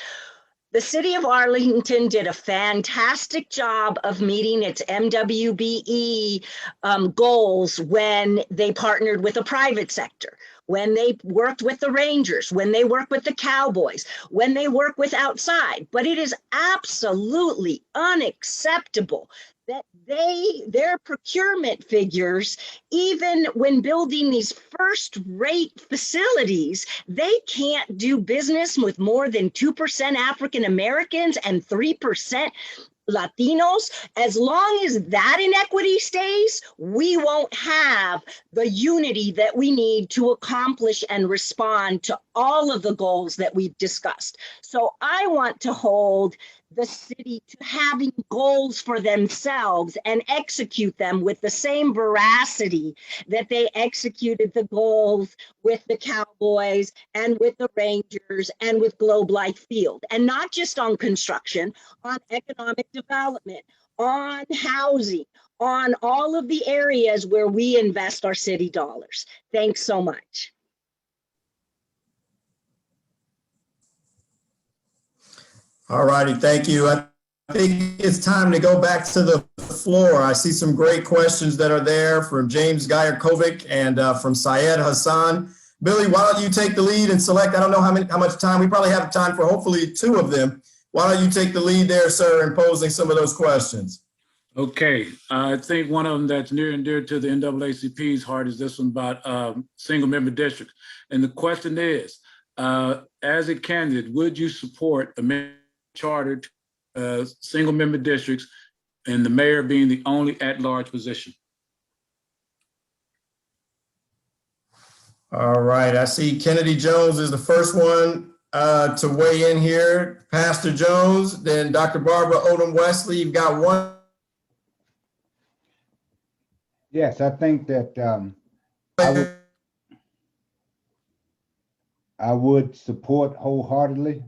The city of Arlington did a fantastic job of meeting its MWBE goals when they partnered with the private sector, when they worked with the Rangers, when they worked with the Cowboys, when they work with outside. But it is absolutely unacceptable that their procurement figures, even when building these first-rate facilities, they can't do business with more than 2% African Americans and 3% Latinos. As long as that inequity stays, we won't have the unity that we need to accomplish and respond to all of the goals that we've discussed. So I want to hold the city to having goals for themselves and execute them with the same veracity that they executed the goals with the Cowboys and with the Rangers and with Globe Life Field. And not just on construction, on economic development, on housing, on all of the areas where we invest our city dollars. Thanks so much. All righty, thank you. I think it's time to go back to the floor. I see some great questions that are there from James Geyer-Kovic and from Syed Hassan. Billy, why don't you take the lead and select, I don't know how much time, we probably have time for hopefully 2 of them. Why don't you take the lead there, sir, in posing some of those questions? Okay, I think one of them that's near and dear to the NAACP's heart is this one about single member districts. And the question is, as a candidate, would you support a chartered single member districts and the mayor being the only at-large position? All right, I see Kennedy Jones is the first one to weigh in here. Pastor Jones, then Dr. Barbara Odom Wesley, you've got one. Yes, I think that I would support wholeheartedly.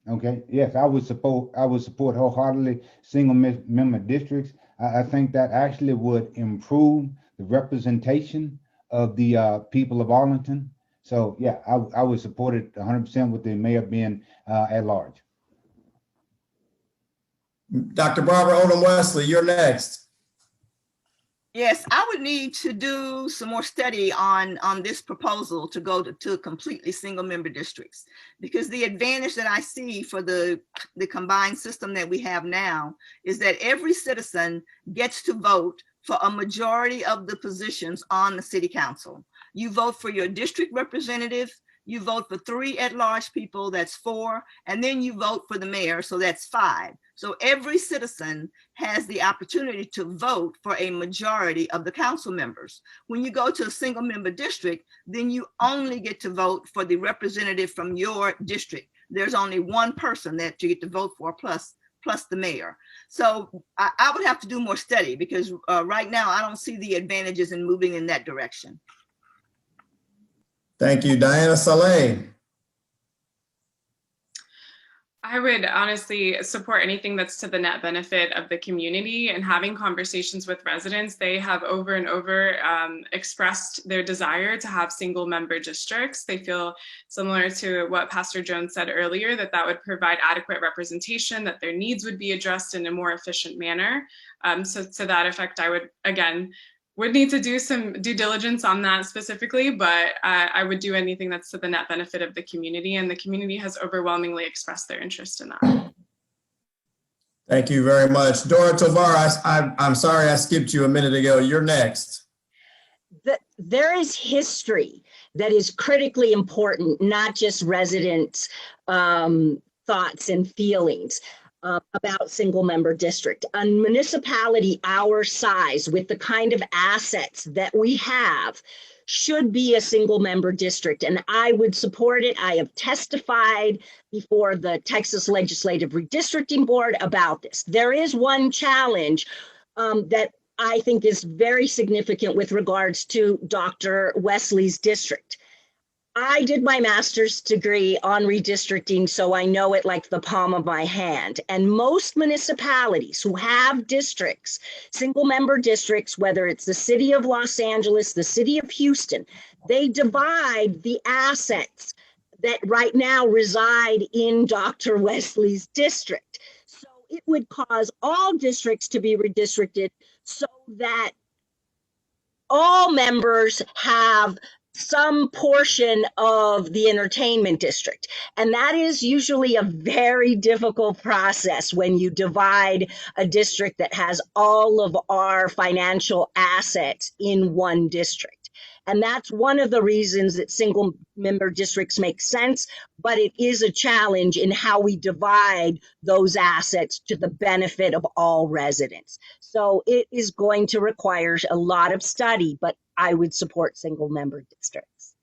Okay, yes, I would support wholeheartedly single member districts. I think that actually would improve the representation of the people of Arlington. So yeah, I would support it 100% with the mayor being at large. Dr. Barbara Odom Wesley, you're next. Yes, I would need to do some more study on this proposal to go to completely single member districts, because the advantage that I see for the combined system that we have now is that every citizen gets to vote for a majority of the positions on the city council. You vote for your district representative, you vote for 3 at-large people, that's 4, and then you vote for the mayor, so that's 5. So every citizen has the opportunity to vote for a majority of the council members. When you go to a single member district, then you only get to vote for the representative from your district. There's only one person that you get to vote for plus the mayor. So I would have to do more study, because right now I don't see the advantages in moving in that direction. Thank you. Diana Saleh. I would honestly support anything that's to the net benefit of the community, and having conversations with residents. They have over and over expressed their desire to have single member districts. They feel similar to what Pastor Jones said earlier, that would provide adequate representation, that their needs would be addressed in a more efficient manner. So to that effect, I would need to do some due diligence on that specifically, but I would do anything that's to the net benefit of the community, and the community has overwhelmingly expressed their interest in that. Thank you very much. Dora Tovar, I'm sorry I skipped you a minute ago. You're next. There is history that is critically important, not just residents' thoughts and feelings. About single member district. A municipality our size, with the kind of assets that we have, should be a single member district, and I would support it. I have testified before the Texas Legislative Redistricting Board about this. There is one challenge that I think is very significant with regards to Dr. Wesley's district. I did my master's degree on redistricting, so I know it like the palm of my hand. And most municipalities who have districts, single member districts, whether it's the city of Los Angeles, the city of Houston, they divide the assets that right now reside in Dr. Wesley's district. So it would cause all districts to be redistricted so that all members have some portion of the entertainment district. And that is usually a very difficult process when you divide a district that has all of our financial assets in one district. And that's one of the reasons that single member districts make sense, but it is a challenge in how we divide those assets to the benefit of all residents. So it is going to require a lot of study, but I would support single member districts.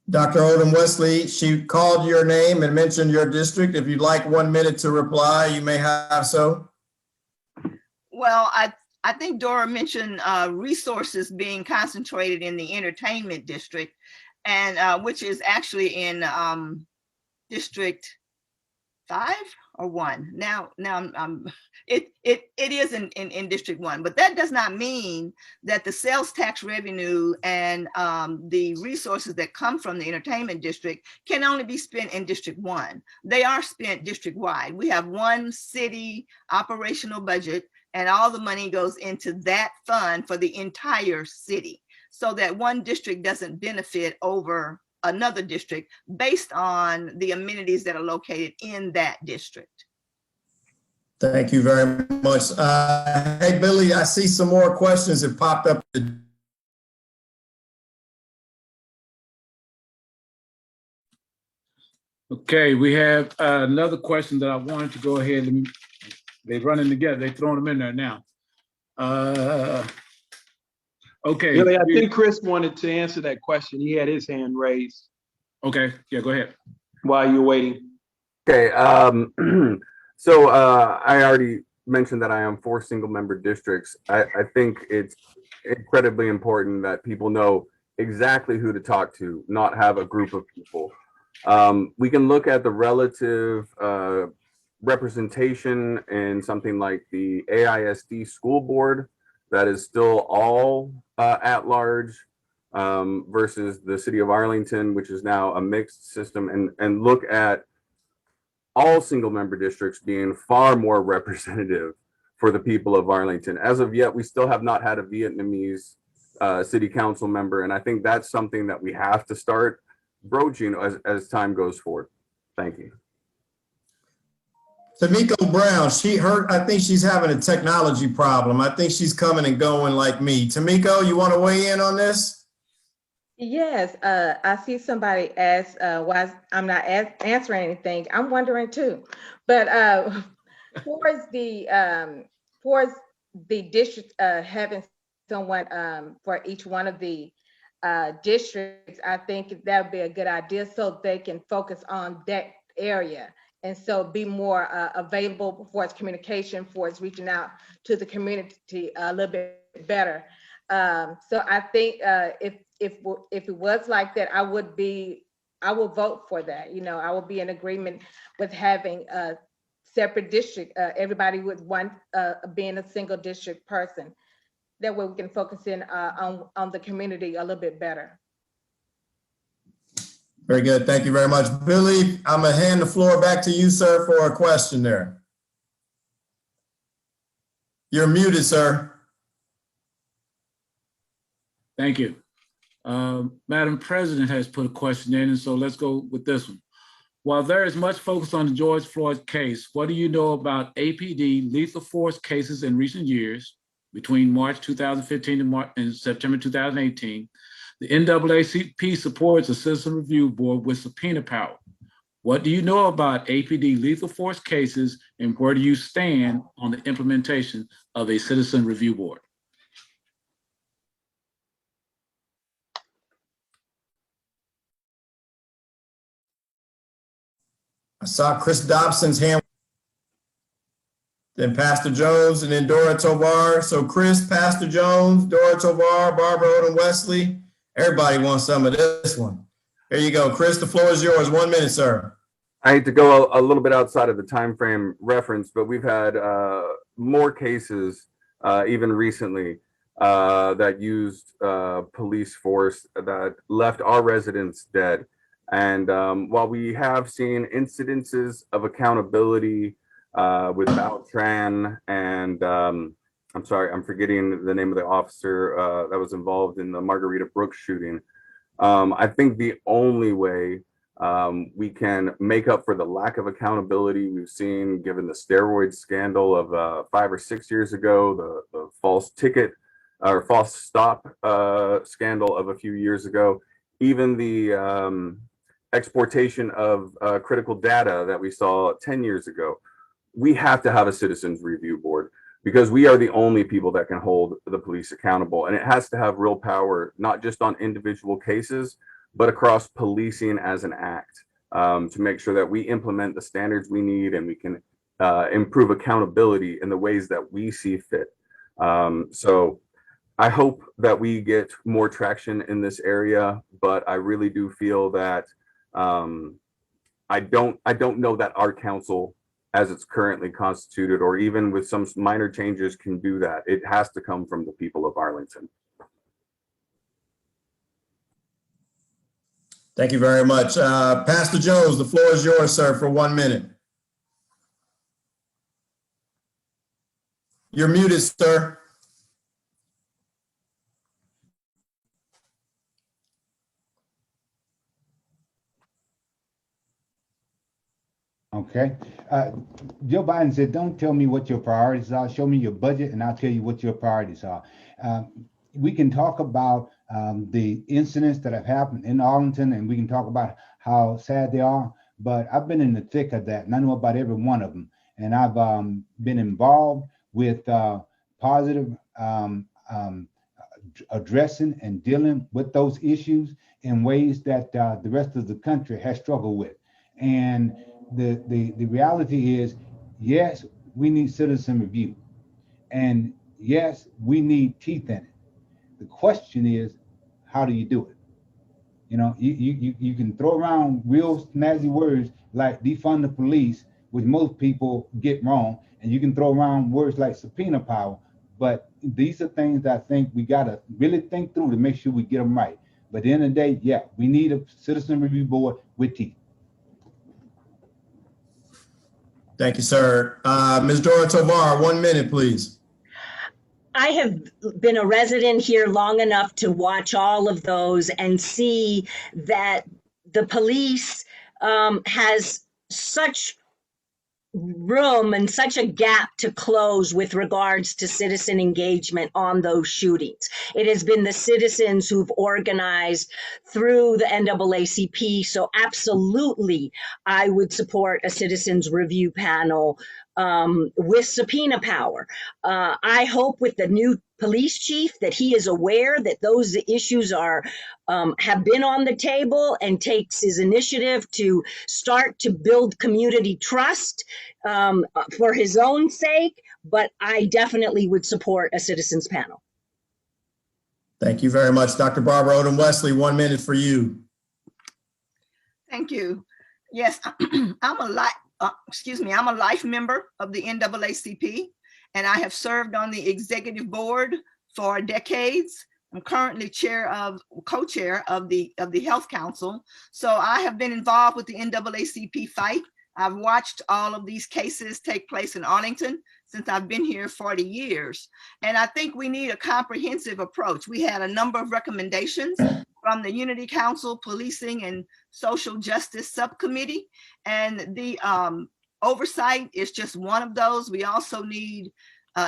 Dr. Odom Wesley, she called your name and mentioned your district. If you'd like 1 minute to reply, you may have so. Well, I think Dora mentioned resources being concentrated in the entertainment district, and which is actually in District 5 or 1. Now it is in District 1, but that does not mean that the sales tax revenue and the resources that come from the entertainment district can only be spent in District 1. They are spent district wide. We have one city operational budget, and all the money goes into that fund for the entire city, so that one district doesn't benefit over another district based on the amenities that are located in that district. Thank you very much. Hey, Billy, I see some more questions that popped up. Okay, we have another question that I wanted to go ahead and they're running together. They're throwing them in there now. Okay. Billy, I think Chris wanted to answer that question. He had his hand raised. Okay, yeah, go ahead. While you're waiting. Okay, so I already mentioned that I am for single member districts. I think it's incredibly important that people know exactly who to talk to, not have a group of people. We can look at the relative representation in something like the AISD school board that is still all at large versus the city of Arlington, which is now a mixed system, and look at all single member districts being far more representative for the people of Arlington. As of yet, we still have not had a Vietnamese city council member, and I think that's something that we have to start broaching as time goes forward. Thank you. Tamiko Brown, I think she's having a technology problem. I think she's coming and going like me. Tamiko, you want to weigh in on this? Yes, I see somebody ask why I'm not answering anything. I'm wondering too, but towards the district having someone for each one of the districts, I think that would be a good idea so they can focus on that area. And so be more available for its communication, for its reaching out to the community a little bit better. So I think if it was like that, I would vote for that. You know, I would be in agreement with having a separate district. Everybody would want being a single district person. That way we can focus in on the community a little bit better. Very good. Thank you very much. Billy, I'm going to hand the floor back to you, sir, for a question there. You're muted, sir. Thank you. Madam President has put a question in, and so let's go with this one. While there is much focus on the George Floyd case, what do you know about APD lethal force cases in recent years between March 2015 and September 2018? The NAACP supports a citizen review board with subpoena power. What do you know about APD lethal force cases, and where do you stand on the implementation of a citizen review board? I saw Chris Dobson's hand, then Pastor Jones, and then Dora Tovar. So Chris, Pastor Jones, Dora Tovar, Barbara Odom Wesley. Everybody wants some of this one. Here you go. Chris, the floor is yours. 1 minute, sir. I hate to go a little bit outside of the time frame reference, but we've had more cases even recently that used police force that left our residents dead. And while we have seen incidences of accountability with Valtran and I'm sorry, I'm forgetting the name of the officer that was involved in the Margarita Brooks shooting. I think the only way we can make up for the lack of accountability we've seen, given the steroid scandal of 5 or 6 years ago, the false ticket or false stop scandal of a few years ago, even the exportation of critical data that we saw 10 years ago. We have to have a citizens review board because we are the only people that can hold the police accountable. And it has to have real power, not just on individual cases, but across policing as an act, to make sure that we implement the standards we need and we can improve accountability in the ways that we see fit. So I hope that we get more traction in this area, but I really do feel that I don't know that our council, as it's currently constituted, or even with some minor changes, can do that. It has to come from the people of Arlington. Thank you very much. Pastor Jones, the floor is yours, sir, for 1 minute. You're muted, sir. Okay. Joe Biden said, don't tell me what your priorities are. Show me your budget and I'll tell you what your priorities are. We can talk about the incidents that have happened in Arlington, and we can talk about how sad they are, but I've been in the thick of that and I know about every one of them. And I've been involved with positive addressing and dealing with those issues in ways that the rest of the country has struggled with. And the reality is, yes, we need citizen review. And yes, we need teeth in it. The question is, how do you do it? You know, you can throw around real snazzy words like defund the police, which most people get wrong, and you can throw around words like subpoena power, but these are things that I think we gotta really think through to make sure we get them right. But at the end of the day, yeah, we need a citizen review board with teeth. Thank you, sir. Ms. Dora Tovar, 1 minute, please. I have been a resident here long enough to watch all of those and see that the police has such room and such a gap to close with regards to citizen engagement on those shootings. It has been the citizens who've organized through the NAACP. So absolutely, I would support a citizens review panel with subpoena power. I hope with the new police chief that he is aware that those issues are have been on the table and takes his initiative to start to build community trust for his own sake. But I definitely would support a citizens panel. Thank you very much. Dr. Barbara Odom Wesley, 1 minute for you. Thank you. Yes, I'm a life member of the NAACP, and I have served on the executive board for decades. I'm currently co-chair of the Health Council. So I have been involved with the NAACP fight. I've watched all of these cases take place in Arlington since I've been here 40 years. And I think we need a comprehensive approach. We had a number of recommendations from the Unity Council Policing and Social Justice Subcommittee. And the oversight is just one of those. We also need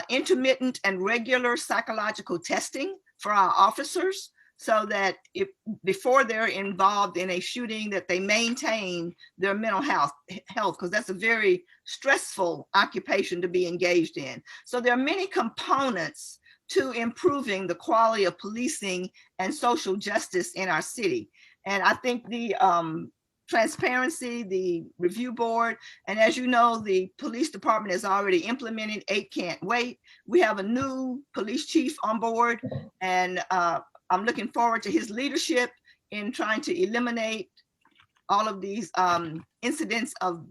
intermittent and regular psychological testing for our officers, so that if before they're involved in a shooting, that they maintain their mental health, because that's a very stressful occupation to be engaged in. So there are many components to improving the quality of policing and social justice in our city. And I think the transparency, the review board, and as you know, the police department has already implemented 8 Can't Wait. We have a new police chief on board, and I'm looking forward to his leadership in trying to eliminate all of these incidents of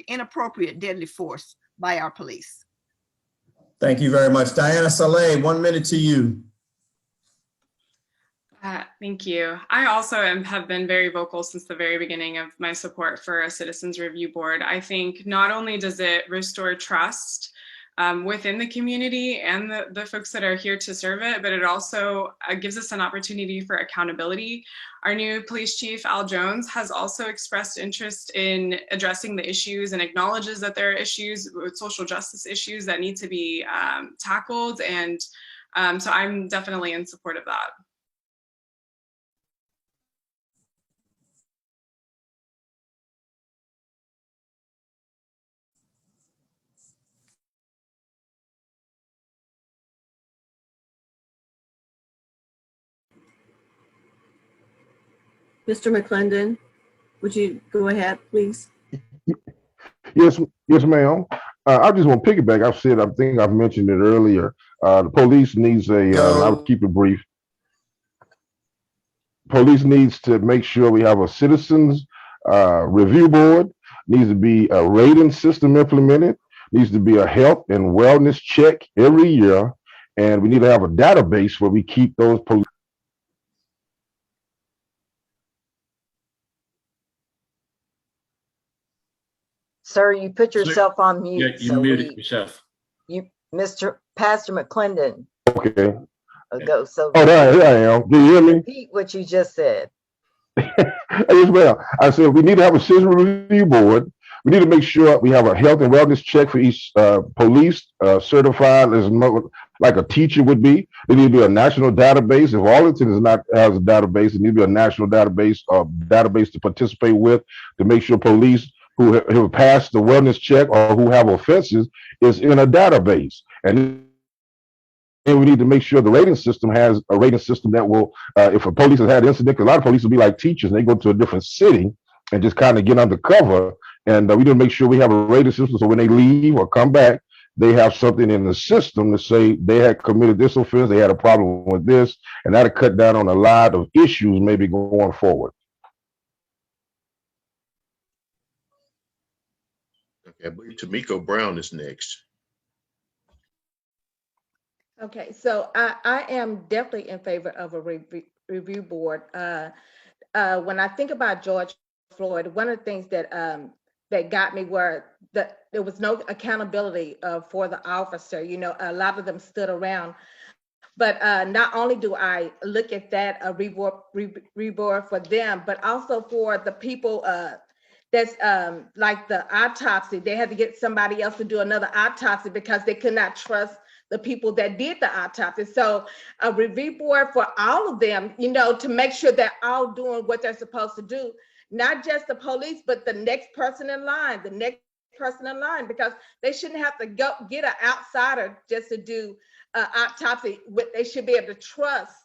inappropriate deadly force by our police. Thank you very much. Diana Saleh, 1 minute to you. Thank you. I also have been very vocal since the very beginning of my support for a Citizens Review Board. I think not only does it restore trust within the community and the folks that are here to serve it, but it also gives us an opportunity for accountability. Our new police chief, Al Jones, has also expressed interest in addressing the issues and acknowledges that there are issues with social justice issues that need to be tackled. And so I'm definitely in support of that. Mr. McClendon, would you go ahead, please? Yes, yes, ma'am. I just want to piggyback. I think I've mentioned it earlier. The police needs I'll keep it brief. Police needs to make sure we have a citizens review board, needs to be a rating system implemented, needs to be a health and wellness check every year, and we need to have a database where we keep those police. Sir, you put yourself on mute. Yeah, you muted yourself. Mr. Pastor McClendon. Okay. Go. So. Oh, there I am. Can you hear me? Repeat what you just said. Yes, ma'am. I said we need to have a citizen review board. We need to make sure we have a health and wellness check for each police certified as like a teacher would be. There need to be a national database. If Arlington is not has a database, it needs to be a national database to participate with to make sure police who have passed the wellness check or who have offenses is in a database. And we need to make sure the rating system has a rating system that will, if a police has had an incident, because a lot of police will be like teachers, and they go to a different city and just kind of get undercover. And we need to make sure we have a rating system so when they leave or come back, they have something in the system to say they had committed this offense, they had a problem with this, and that'll cut down on a lot of issues maybe going forward. Okay, I believe Tamiko Brown is next. Okay, so I am definitely in favor of a review board. When I think about George Floyd, one of the things that that got me were that there was no accountability for the officer. You know, a lot of them stood around. But not only do I look at that a reward for them, but also for the people that's like the autopsy. They had to get somebody else to do another autopsy because they could not trust the people that did the autopsy. So a review board for all of them, you know, to make sure they're all doing what they're supposed to do, not just the police, but the next person in line, because they shouldn't have to go get an outsider just to do autopsy. They should be able to trust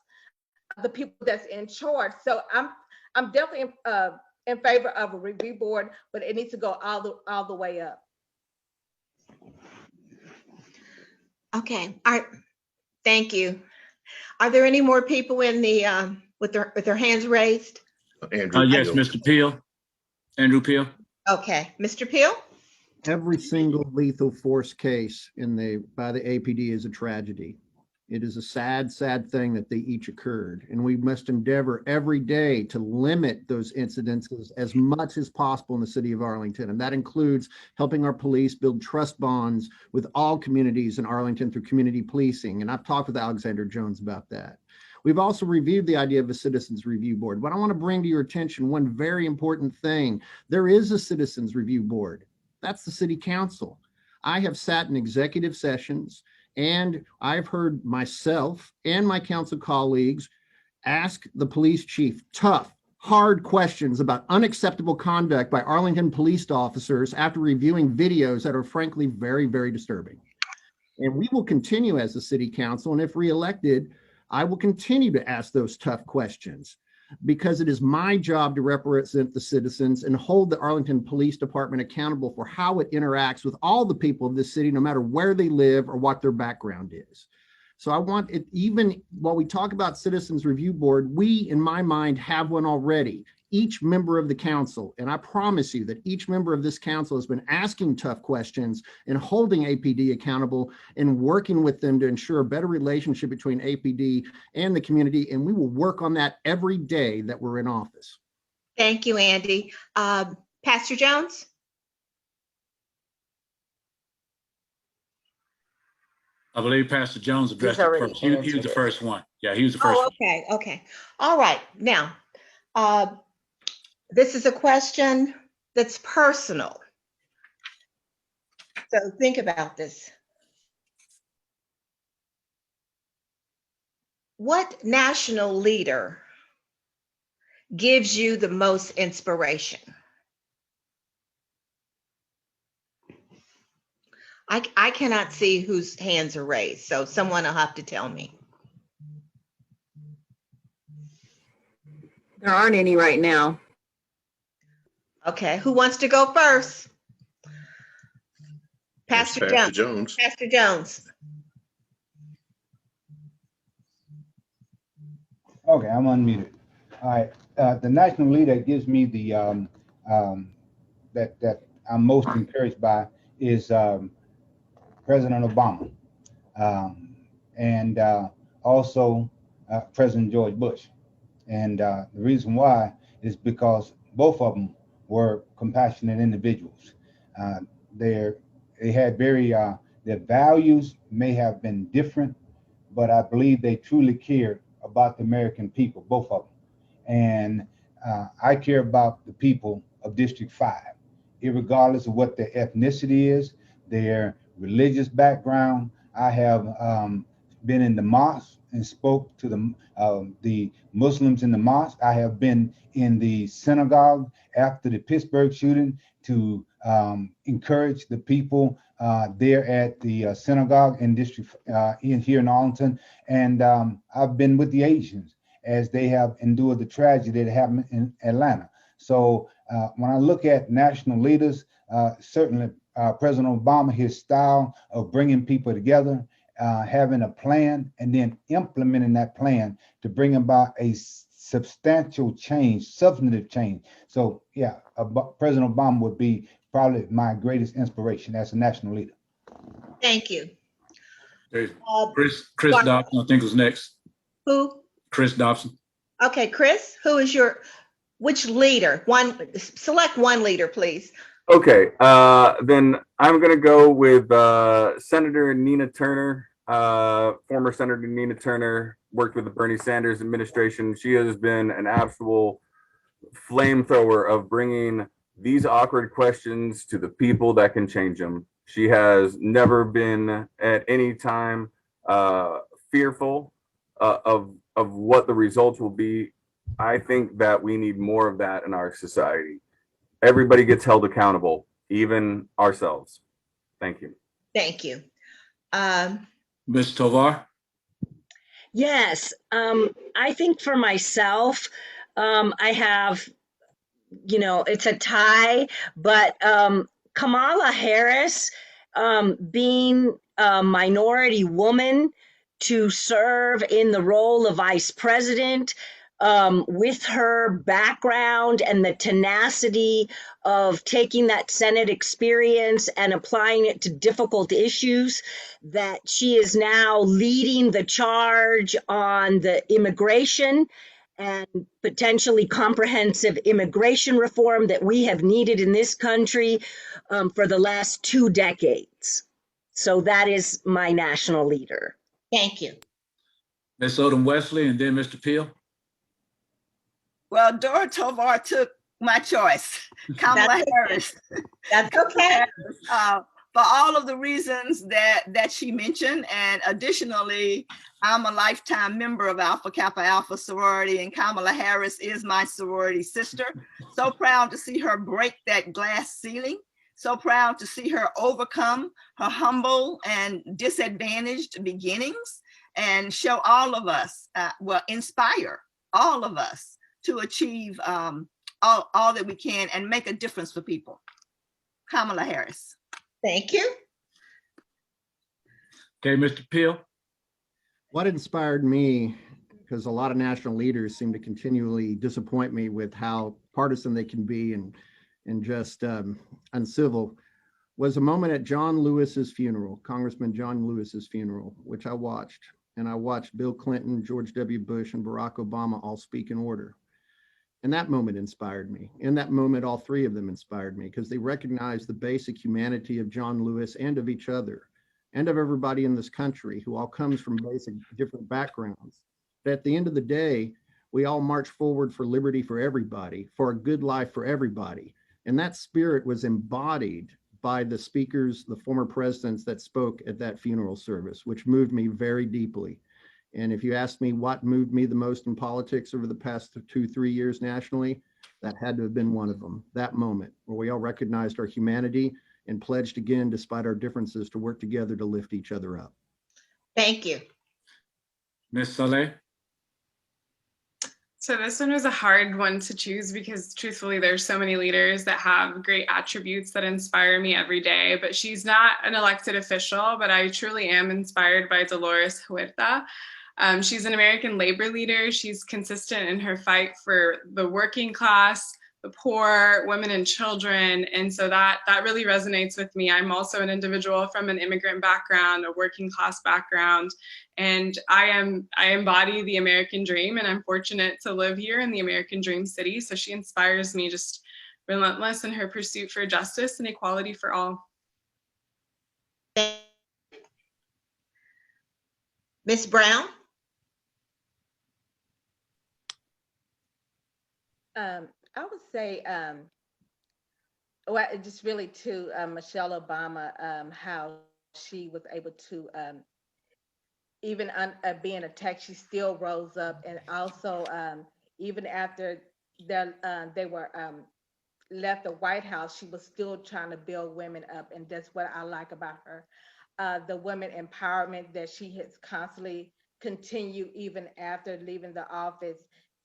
the people that's in charge. So I'm definitely in favor of a review board, but it needs to go all the way up. Okay, all right, thank you. Are there any more people in the with their hands raised? Yes, Mr. Peel, Andrew Peel. Okay, Mr. Peel. Every single lethal force case by the APD is a tragedy. It is a sad, sad thing that they each occurred, and we must endeavor every day to limit those incidences as much as possible in the city of Arlington. And that includes helping our police build trust bonds with all communities in Arlington through community policing. And I've talked with Alexander Jones about that. We've also reviewed the idea of a citizens review board, but I want to bring to your attention one very important thing. There is a citizens review board. That's the city council. I have sat in executive sessions and I've heard myself and my council colleagues ask the police chief tough, hard questions about unacceptable conduct by Arlington police officers after reviewing videos that are frankly very, very disturbing. And we will continue as the city council, and if reelected, I will continue to ask those tough questions because it is my job to represent the citizens and hold the Arlington Police Department accountable for how it interacts with all the people of this city, no matter where they live or what their background is. So I want it, even while we talk about Citizens Review Board, we, in my mind, have one already. each member of the council, and I promise you that each member of this council has been asking tough questions and holding APD accountable and working with them to ensure a better relationship between APD and the community. And we will work on that every day that we're in office. Thank you, Andy. Pastor Jones? I believe Pastor Jones addressed it already first. He was answered the it. first one. Yeah, he was the first Oh, one. okay, okay. All right. Now, this is a question that's personal. So think about this. What national leader gives you the most inspiration? I cannot see whose hands are raised, so someone will have to tell me. There aren't any right now. Okay, who wants to go first? That's Pastor Pastor Jones. Jones. Pastor Jones. Okay, I'm unmuted. All right, the national leader gives me the that I'm most encouraged by is President Obama, and also President George Bush. And the reason why is because both of them were compassionate individuals. They had very their values may have been different, but I believe they truly cared about the American people, both of them. And I care about the people of District 5, irregardless of what their ethnicity is, their religious background. I have been in the mosque and spoke to the Muslims in the mosque. I have been in the synagogue after the Pittsburgh shooting to encourage the people there at the synagogue in District here in Arlington. And I've been with the Asians as they have endured the tragedy that happened in Atlanta. So when I look at national leaders, certainly President Obama, his style of bringing people together, having a plan, and then implementing that plan to bring about a substantial change, substantive change. So yeah, President Obama would be probably my greatest inspiration as a national leader. Thank you. Okay. Chris Dobson, I think, was next. Who? Chris Dobson. Okay, Chris, which leader? Select one leader, please. Okay, then I'm gonna go with Senator Nina Turner. Former Senator Nina Turner worked with the Bernie Sanders administration. She has been an absolute flamethrower of bringing these awkward questions to the people that can change them. She has never been at any time fearful of what the results will be. I think that we need more of that in our society. Everybody gets held accountable, even ourselves. Thank you. Thank you. Ms. Tovar? Yes, I think for myself, I have, it's a tie, but Kamala Harris, being a minority woman to serve in the role of vice president, with her background and the tenacity of taking that Senate experience and applying it to difficult issues, that she is now leading the charge on the immigration and potentially comprehensive immigration reform that we have needed in this country for the last 2 decades. So that is my national leader. Thank you. Ms. Odom Wesley, and then Mr. Peel. Well, Dora Tovar took my choice, Kamala Harris. That's okay. For all of the reasons that she mentioned, and additionally, I'm a lifetime member of Alpha Kappa Alpha sorority, and Kamala Harris is my sorority sister. So proud to see her break that glass ceiling. So proud to see her overcome her humble and disadvantaged beginnings and show all of us, inspire all of us to achieve all that we can and make a difference for people. Kamala Harris. Thank you. Okay, Mr. Peel. What inspired me because a lot of national leaders seem to continually disappoint me with how partisan they can be and just uncivil, was a moment at John Lewis's funeral, Congressman John Lewis's funeral, which I watched. And I watched Bill Clinton, George W. Bush, and Barack Obama all speak in order. And that moment inspired me. In that moment, all three of them inspired me because they recognized the basic humanity of John Lewis and of each other and of everybody in this country who all comes from basic different backgrounds. But at the end of the day, we all march forward for liberty for everybody, for a good life for everybody. And that spirit was embodied by the speakers, the former presidents that spoke at that funeral service, which moved me very deeply. And if you ask me what moved me the most in politics over the past 2-3 years nationally, that had to have been one of them, that moment where we all recognized our humanity and pledged again, despite our differences, to work together to lift each other up. Thank you. Ms. Saleh? So this one was a hard one to choose because truthfully, there's so many leaders that have great attributes that inspire me every day, but she's not an elected official, but I truly am inspired by Dolores Huerta. She's an American labor leader. She's consistent in her fight for the working class, the poor, women and children. And so that really resonates with me. I'm also an individual from an immigrant background, a working class background, and I embody the American dream, and I'm fortunate to live here in the American dream city. So she inspires me, just relentless in her pursuit for justice and equality for all. Ms. Brown? I would say, well, just really to Michelle Obama, how she was able to, even being attacked, she still rose up. And also, even after they were left the White House, she was still trying to build women up. And that's what I like about her. The women empowerment that she has constantly continued even after leaving the office.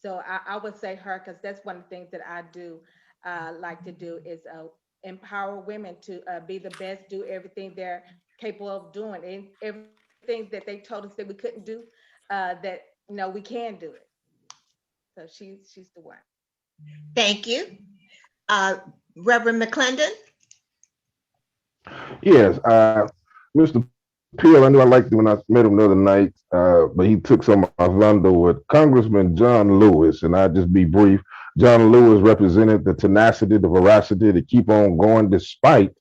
So I would say her, because that's one of the things that I do like to do is empower women to be the best, do everything they're capable of doing, and everything that they told us that we couldn't do, that we can do it. So she's the one. Thank you. Reverend McClendon? Yes, Mr. Peel, I knew I liked him when I met him the other night, but he took some of my thunder with Congressman John Lewis, and I'll just be brief. John Lewis represented the tenacity, the veracity to keep on going despite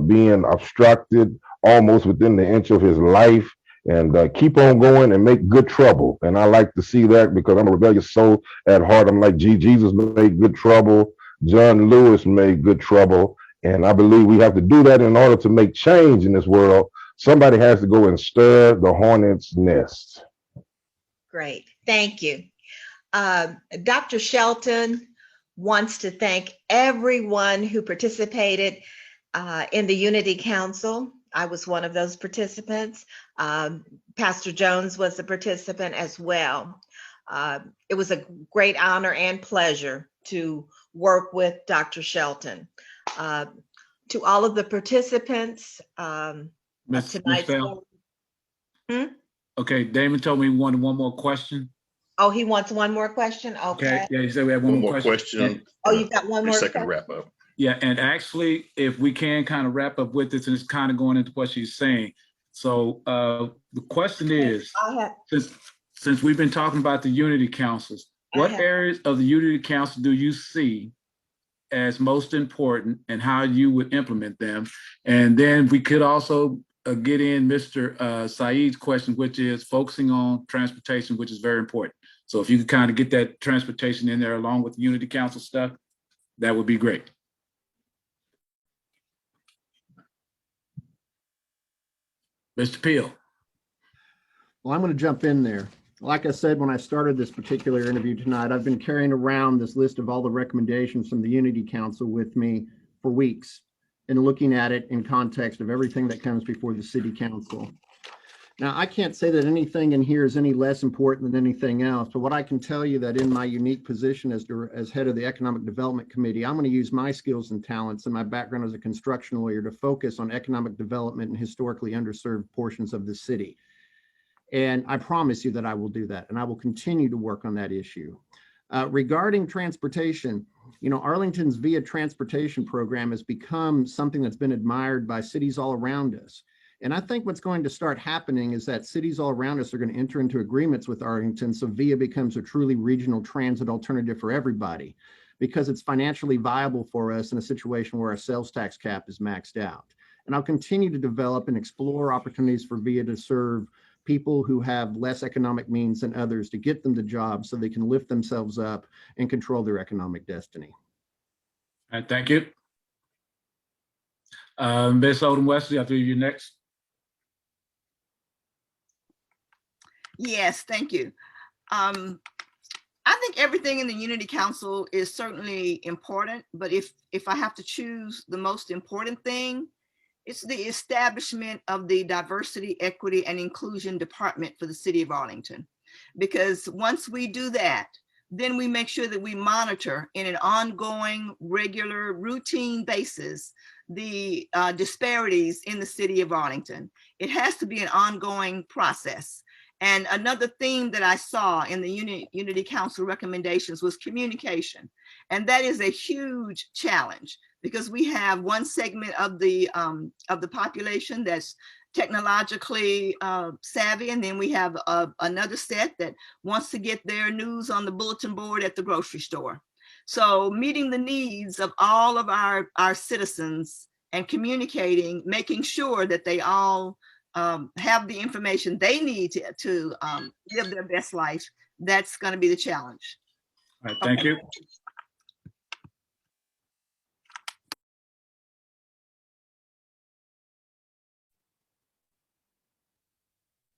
being obstructed almost within the inch of his life, and keep on going and make good trouble. And I like to see that because I'm a rebellious soul at heart. I'm like, Jesus made good trouble. John Lewis made good trouble. And I believe we have to do that in order to make change in this world. Somebody has to go and stir the hornet's nest. Great, thank you. Dr. Shelton wants to thank everyone who participated in the Unity Council. I was one of those participants. Pastor Jones was a participant as well. It was a great honor and pleasure to work with Dr. Shelton. To all of the participants, tonight's Okay, Damon told me he wanted one more question. Oh, he wants one more question? Okay. Yeah, he said we have one more question. Oh, you've got one more Second question? wrap up. Yeah, and actually, if we can kind of wrap up with this, and it's kind of going into what she's saying. So the question is, since we've been talking about the Unity Councils, what areas of the Unity Council do you see as most important and how you would implement them? And then we could also get in Mr. Saeed's question, which is focusing on transportation, which is very important. So if you could kind of get that transportation in there along with the Unity Council stuff, that would be great. Mr. Peel. Well, I'm going to jump in there. Like I said, when I started this particular interview tonight, I've been carrying around this list of all the recommendations from the Unity Council with me for weeks and looking at it in context of everything that comes before the City Council. Now, I can't say that anything in here is any less important than anything else, but what I can tell you that in my unique position as head of the Economic Development Committee, I'm going to use my skills and talents and my background as a construction lawyer to focus on economic development in historically underserved portions of the city. And I promise you that I will do that, and I will continue to work on that issue. Regarding transportation, you know, Arlington's VIA transportation program has become something that's been admired by cities all around us. And I think what's going to start happening is that cities all around us are going to enter into agreements with Arlington, so VIA becomes a truly regional transit alternative for everybody, because it's financially viable for us in a situation where our sales tax cap is maxed out. And I'll continue to develop and explore opportunities for VIA to serve people who have less economic means than others, to get them the jobs so they can lift themselves up and control their economic destiny. All right, thank you. Ms. Odom Wesley, I think you're next. Yes, thank you. I think everything in the Unity Council is certainly important, but if I have to choose the most important thing, it's the establishment of the Diversity, Equity, and Inclusion Department for the City of Arlington. Because once we do that, then we make sure that we monitor in an ongoing, regular, routine basis the disparities in the City of Arlington. It has to be an ongoing process. And another theme that I saw in the Unity Council recommendations was communication. And that is a huge challenge, because we have one segment of the population that's technologically savvy, and then we have another set that wants to get their news on the bulletin board at the grocery store. So meeting the needs of all of our citizens and communicating, making sure that they all have the information they need to live their best life, that's going to be the challenge. All right, thank you.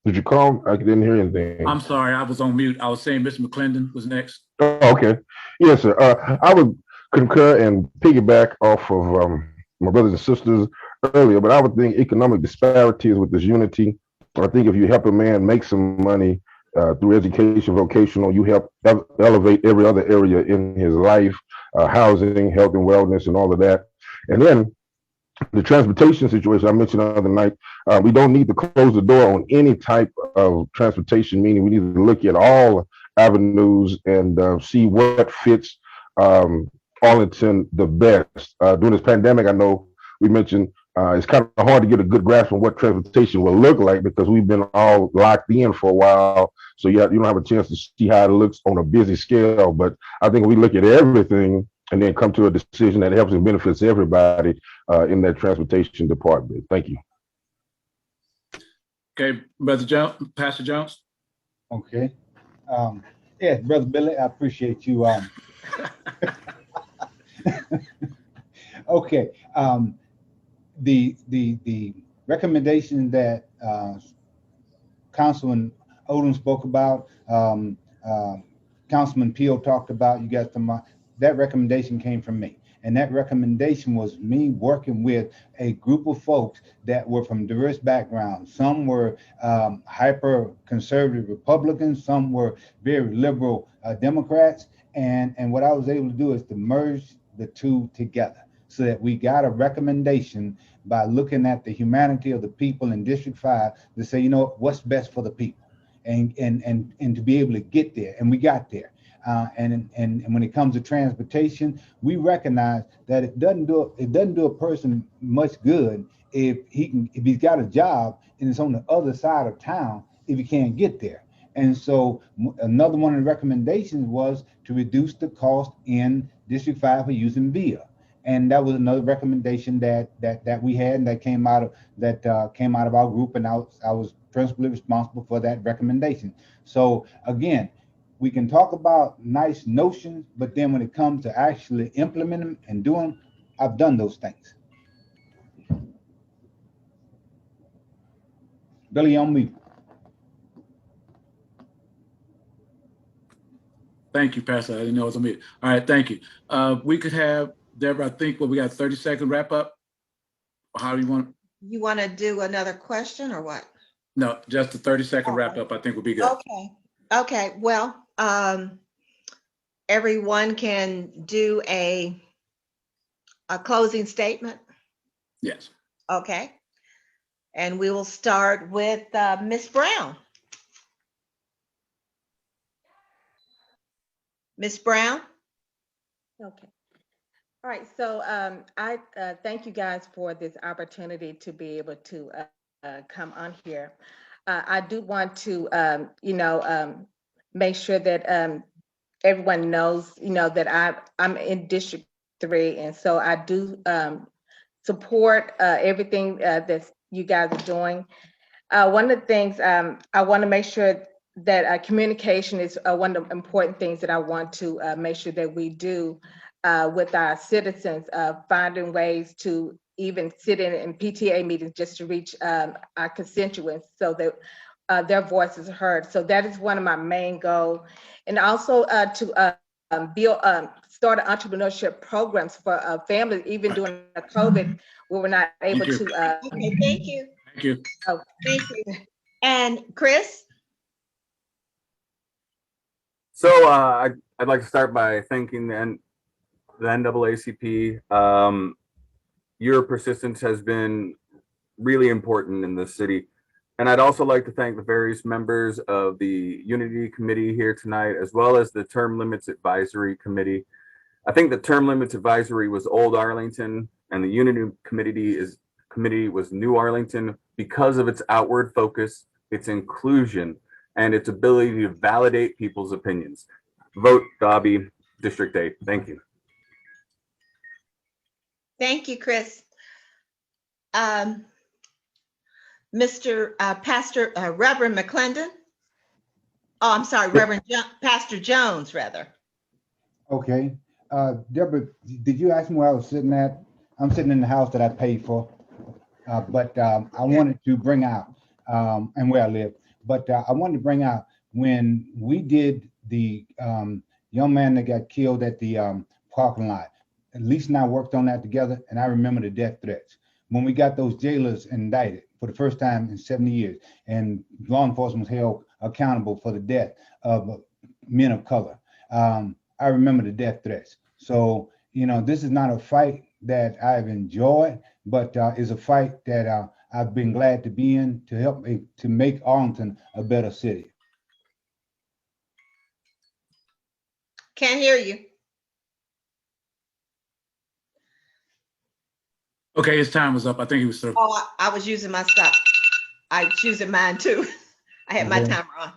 Did you call? I didn't hear anything. I'm sorry, I was on mute. I was saying Mr. McClendon was next. Oh, okay. Yes, sir. I would concur and piggyback off of my brothers and sisters earlier, but I would think economic disparities with this unity. I think if you help a man make some money through education, vocational, you help elevate every other area in his life, housing, health and wellness, and all of that. And then the transportation situation I mentioned the other night, we don't need to close the door on any type of transportation, meaning we need to look at all avenues and see what fits Arlington the best. During this pandemic, I know we mentioned it's kind of hard to get a good grasp on what transportation will look like, because we've been all locked in for a while. So you don't have a chance to see how it looks on a busy scale. But I think we look at everything and then come to a decision that helps and benefits everybody in that transportation department. Thank you. Okay, Brother Jones, Pastor Jones. Okay. Yeah, Brother Billy, I appreciate you. Okay. The recommendation that Councilman Odom spoke about, Councilman Peel talked about, you guys, that recommendation came from me. And that recommendation was me working with a group of folks that were from diverse backgrounds. Some were hyper conservative Republicans, some were very liberal Democrats. And what I was able to do is to merge the two together, so that we got a recommendation by looking at the humanity of the people in District 5 to say, you know, what's best for the people, and to be able to get there. And we got there. And when it comes to transportation, we recognize that it doesn't do a person much good if he's got a job and it's on the other side of town if he can't get there. And so another one of the recommendations was to reduce the cost in District 5 for using VIA. And that was another recommendation that we had, and that came out of our group, and I was principally responsible for that recommendation. So again, we can talk about nice notions, but then when it comes to actually implementing them and doing, I've done those things. Billy, on me. Thank you, Pastor. I didn't know it was on mute. All right, thank you. We could have Deborah, I think, we got 30-second wrap up. Or how do you want? You want to do another question or what? No, just a 30-second wrap up, I think would be good. Okay. Okay. Well, everyone can do a closing statement. Yes. Okay. And we will start with Ms. Brown. Ms. Brown? Okay. All right. So I thank you guys for this opportunity to be able to come on here. I do want to, make sure that everyone knows, that I'm in District 3, and so I do support everything that you guys are doing. One of the things I want to make sure that communication is one of the important things that I want to make sure that we do with our citizens, finding ways to even sit in PTA meetings just to reach our constituents so that their voices are heard. So that is one of my main goals. And also to start entrepreneurship programs for families, even during the COVID, we were not able to. Okay, thank you. Thank you. Oh, thank you. And Chris? So I'd like to start by thanking the NAACP. Your persistence has been really important in this city. And I'd also like to thank the various members of the Unity Committee here tonight, as well as the Term Limits Advisory Committee. I think the Term Limits Advisory was Old Arlington, and the Unity Committee was New Arlington because of its outward focus, its inclusion, and its ability to validate people's opinions. Vote Dobby, District 8. Thank you. Thank you, Chris. Mr. Pastor Reverend McClendon. Oh, I'm sorry, Pastor Jones, rather. Okay. Deborah, did you ask me where I was sitting at? I'm sitting in the house that I paid for, but I wanted to bring out, and where I live, but I wanted to bring out when we did the young man that got killed at the parking lot. At least I worked on that together, and I remember the death threats. When we got those jailers indicted for the first time in 70 years, and law enforcement was held accountable for the death of men of color. I remember the death threats. So, this is not a fight that I've enjoyed, but is a fight that I've been glad to be in to help to make Arlington a better city. Can't hear you. Okay, his time was up. I think he was through. Oh, I was using my stop. I was using mine too. I had my timer on.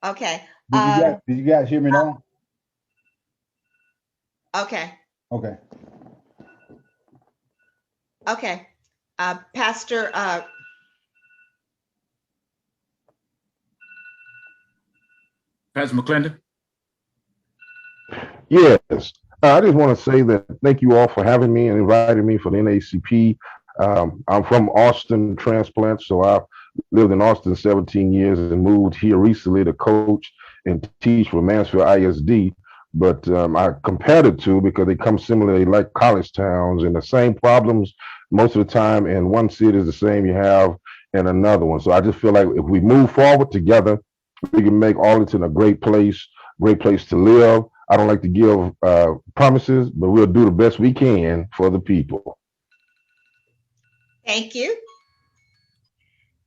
Okay. Did you guys hear me now? Okay. Okay. Okay. Pastor McClendon. Yes. I just want to say that thank you all for having me and inviting me for the NAACP. I'm from Austin transplant, so I've lived in Austin 17 years and moved here recently to coach and teach for Mansfield ISD. But I compared it to because they come similarly like college towns and the same problems most of the time in one city is the same you have in another one. So I just feel like if we move forward together, we can make Arlington a great place to live. I don't like to give promises, but we'll do the best we can for the people. thank you.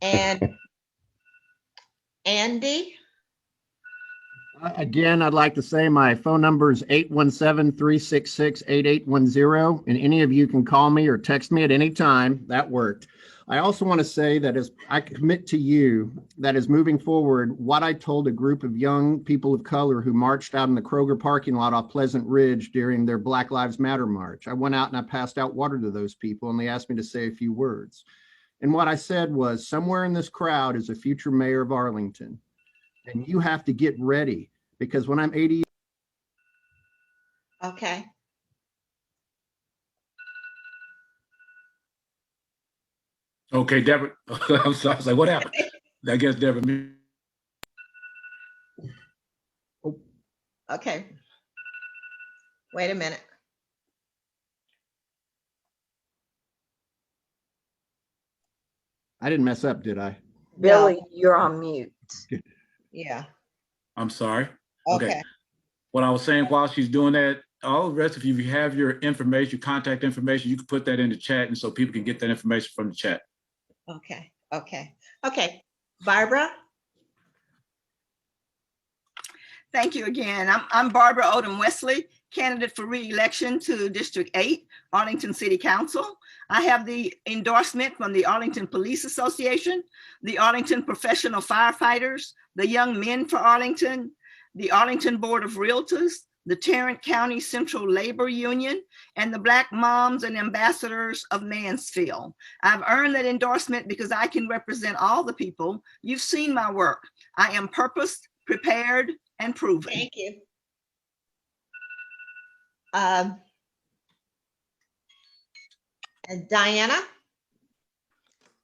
And Andy? Again, I'd like to say my phone number is 817-366-8810, and any of you can call me or text me at any time. That worked. I also want to say that as I commit to you that as moving forward, what I told a group of young people of color who marched out in the Kroger parking lot off Pleasant Ridge during their Black Lives Matter march. I went out and I passed out water to those people, and they asked me to say a few words. And what I said was, somewhere in this crowd is a future mayor of Arlington. And you have to get ready, because when I'm 80. Okay. Okay, Deborah. I'm sorry. I was like, what happened? I guess Deborah. Okay. Wait a minute. I didn't mess up, did I? Billy, you're on mute. Yeah. I'm sorry. Okay. What I was saying while she's doing that, all the rest of you, if you have your information, your contact information, you can put that in the chat, and so people can get that information from the chat. Okay. Okay. Okay. Barbara? Thank you again. I'm Barbara Odom Wesley, candidate for re-election to District 8, Arlington City Council. I have the endorsement from the Arlington Police Association, the Arlington Professional Firefighters, the Young Men for Arlington, the Arlington Board of Realtors, the Tarrant County Central Labor Union, and the Black Moms and Ambassadors of Mansfield. I've earned that endorsement because I can represent all the people. You've seen my work. I am purposed, prepared, and proven. Thank you. And Diana?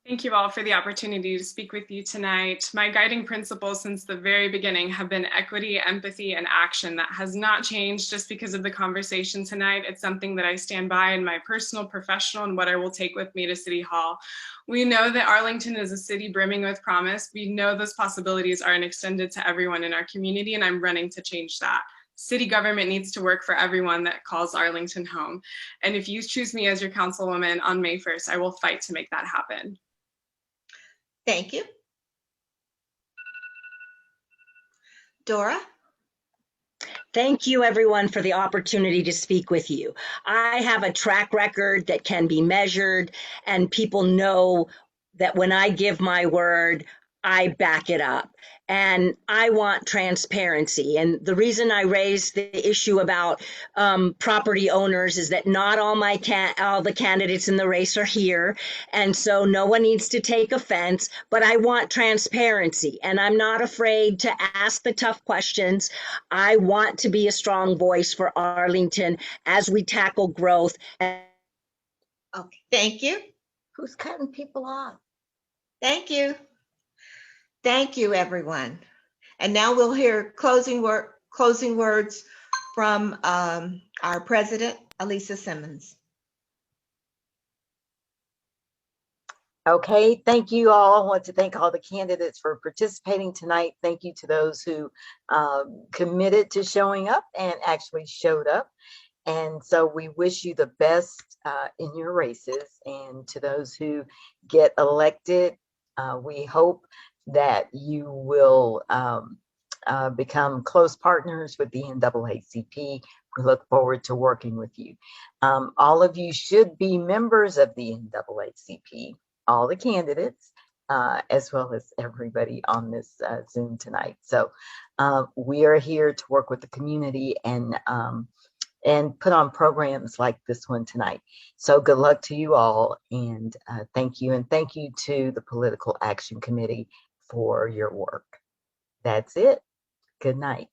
Thank you all for the opportunity to speak with you tonight. My guiding principles since the very beginning have been equity, empathy, and action. That has not changed just because of the conversation tonight. It's something that I stand by in my personal, professional, and what I will take with me to City Hall. We know that Arlington is a city brimming with promise. We know those possibilities are extended to everyone in our community, and I'm running to change that. City government needs to work for everyone that calls Arlington home. And if you choose me as your councilwoman on May 1st, I will fight to make that happen. Thank you. Dora? Thank you, everyone, for the opportunity to speak with you. I have a track record that can be measured, and people know that when I give my word, I back it up. And I want transparency. And the reason I raised the issue about property owners is that not all the candidates in the race are here. And so no one needs to take offense, but I want transparency. And I'm not afraid to ask the tough questions. I want to be a strong voice for Arlington as we tackle growth. Okay, thank you. Who's cutting people off? Thank you. Thank you, everyone. And now we'll hear closing words from our president, Elisa Simmons. Okay, thank you all. I want to thank all the candidates for participating tonight. Thank you to those who committed to showing up and actually showed up. And so we wish you the best in your races. And to those who get elected, we hope that you will become close partners with the NAACP. We look forward to working with you. All of you should be members of the NAACP, all the candidates, as well as everybody on this Zoom tonight. So we are here to work with the community and put on programs like this one tonight. So good luck to you all, and thank you. And thank you to the Political Action Committee for your work. That's it. Good night.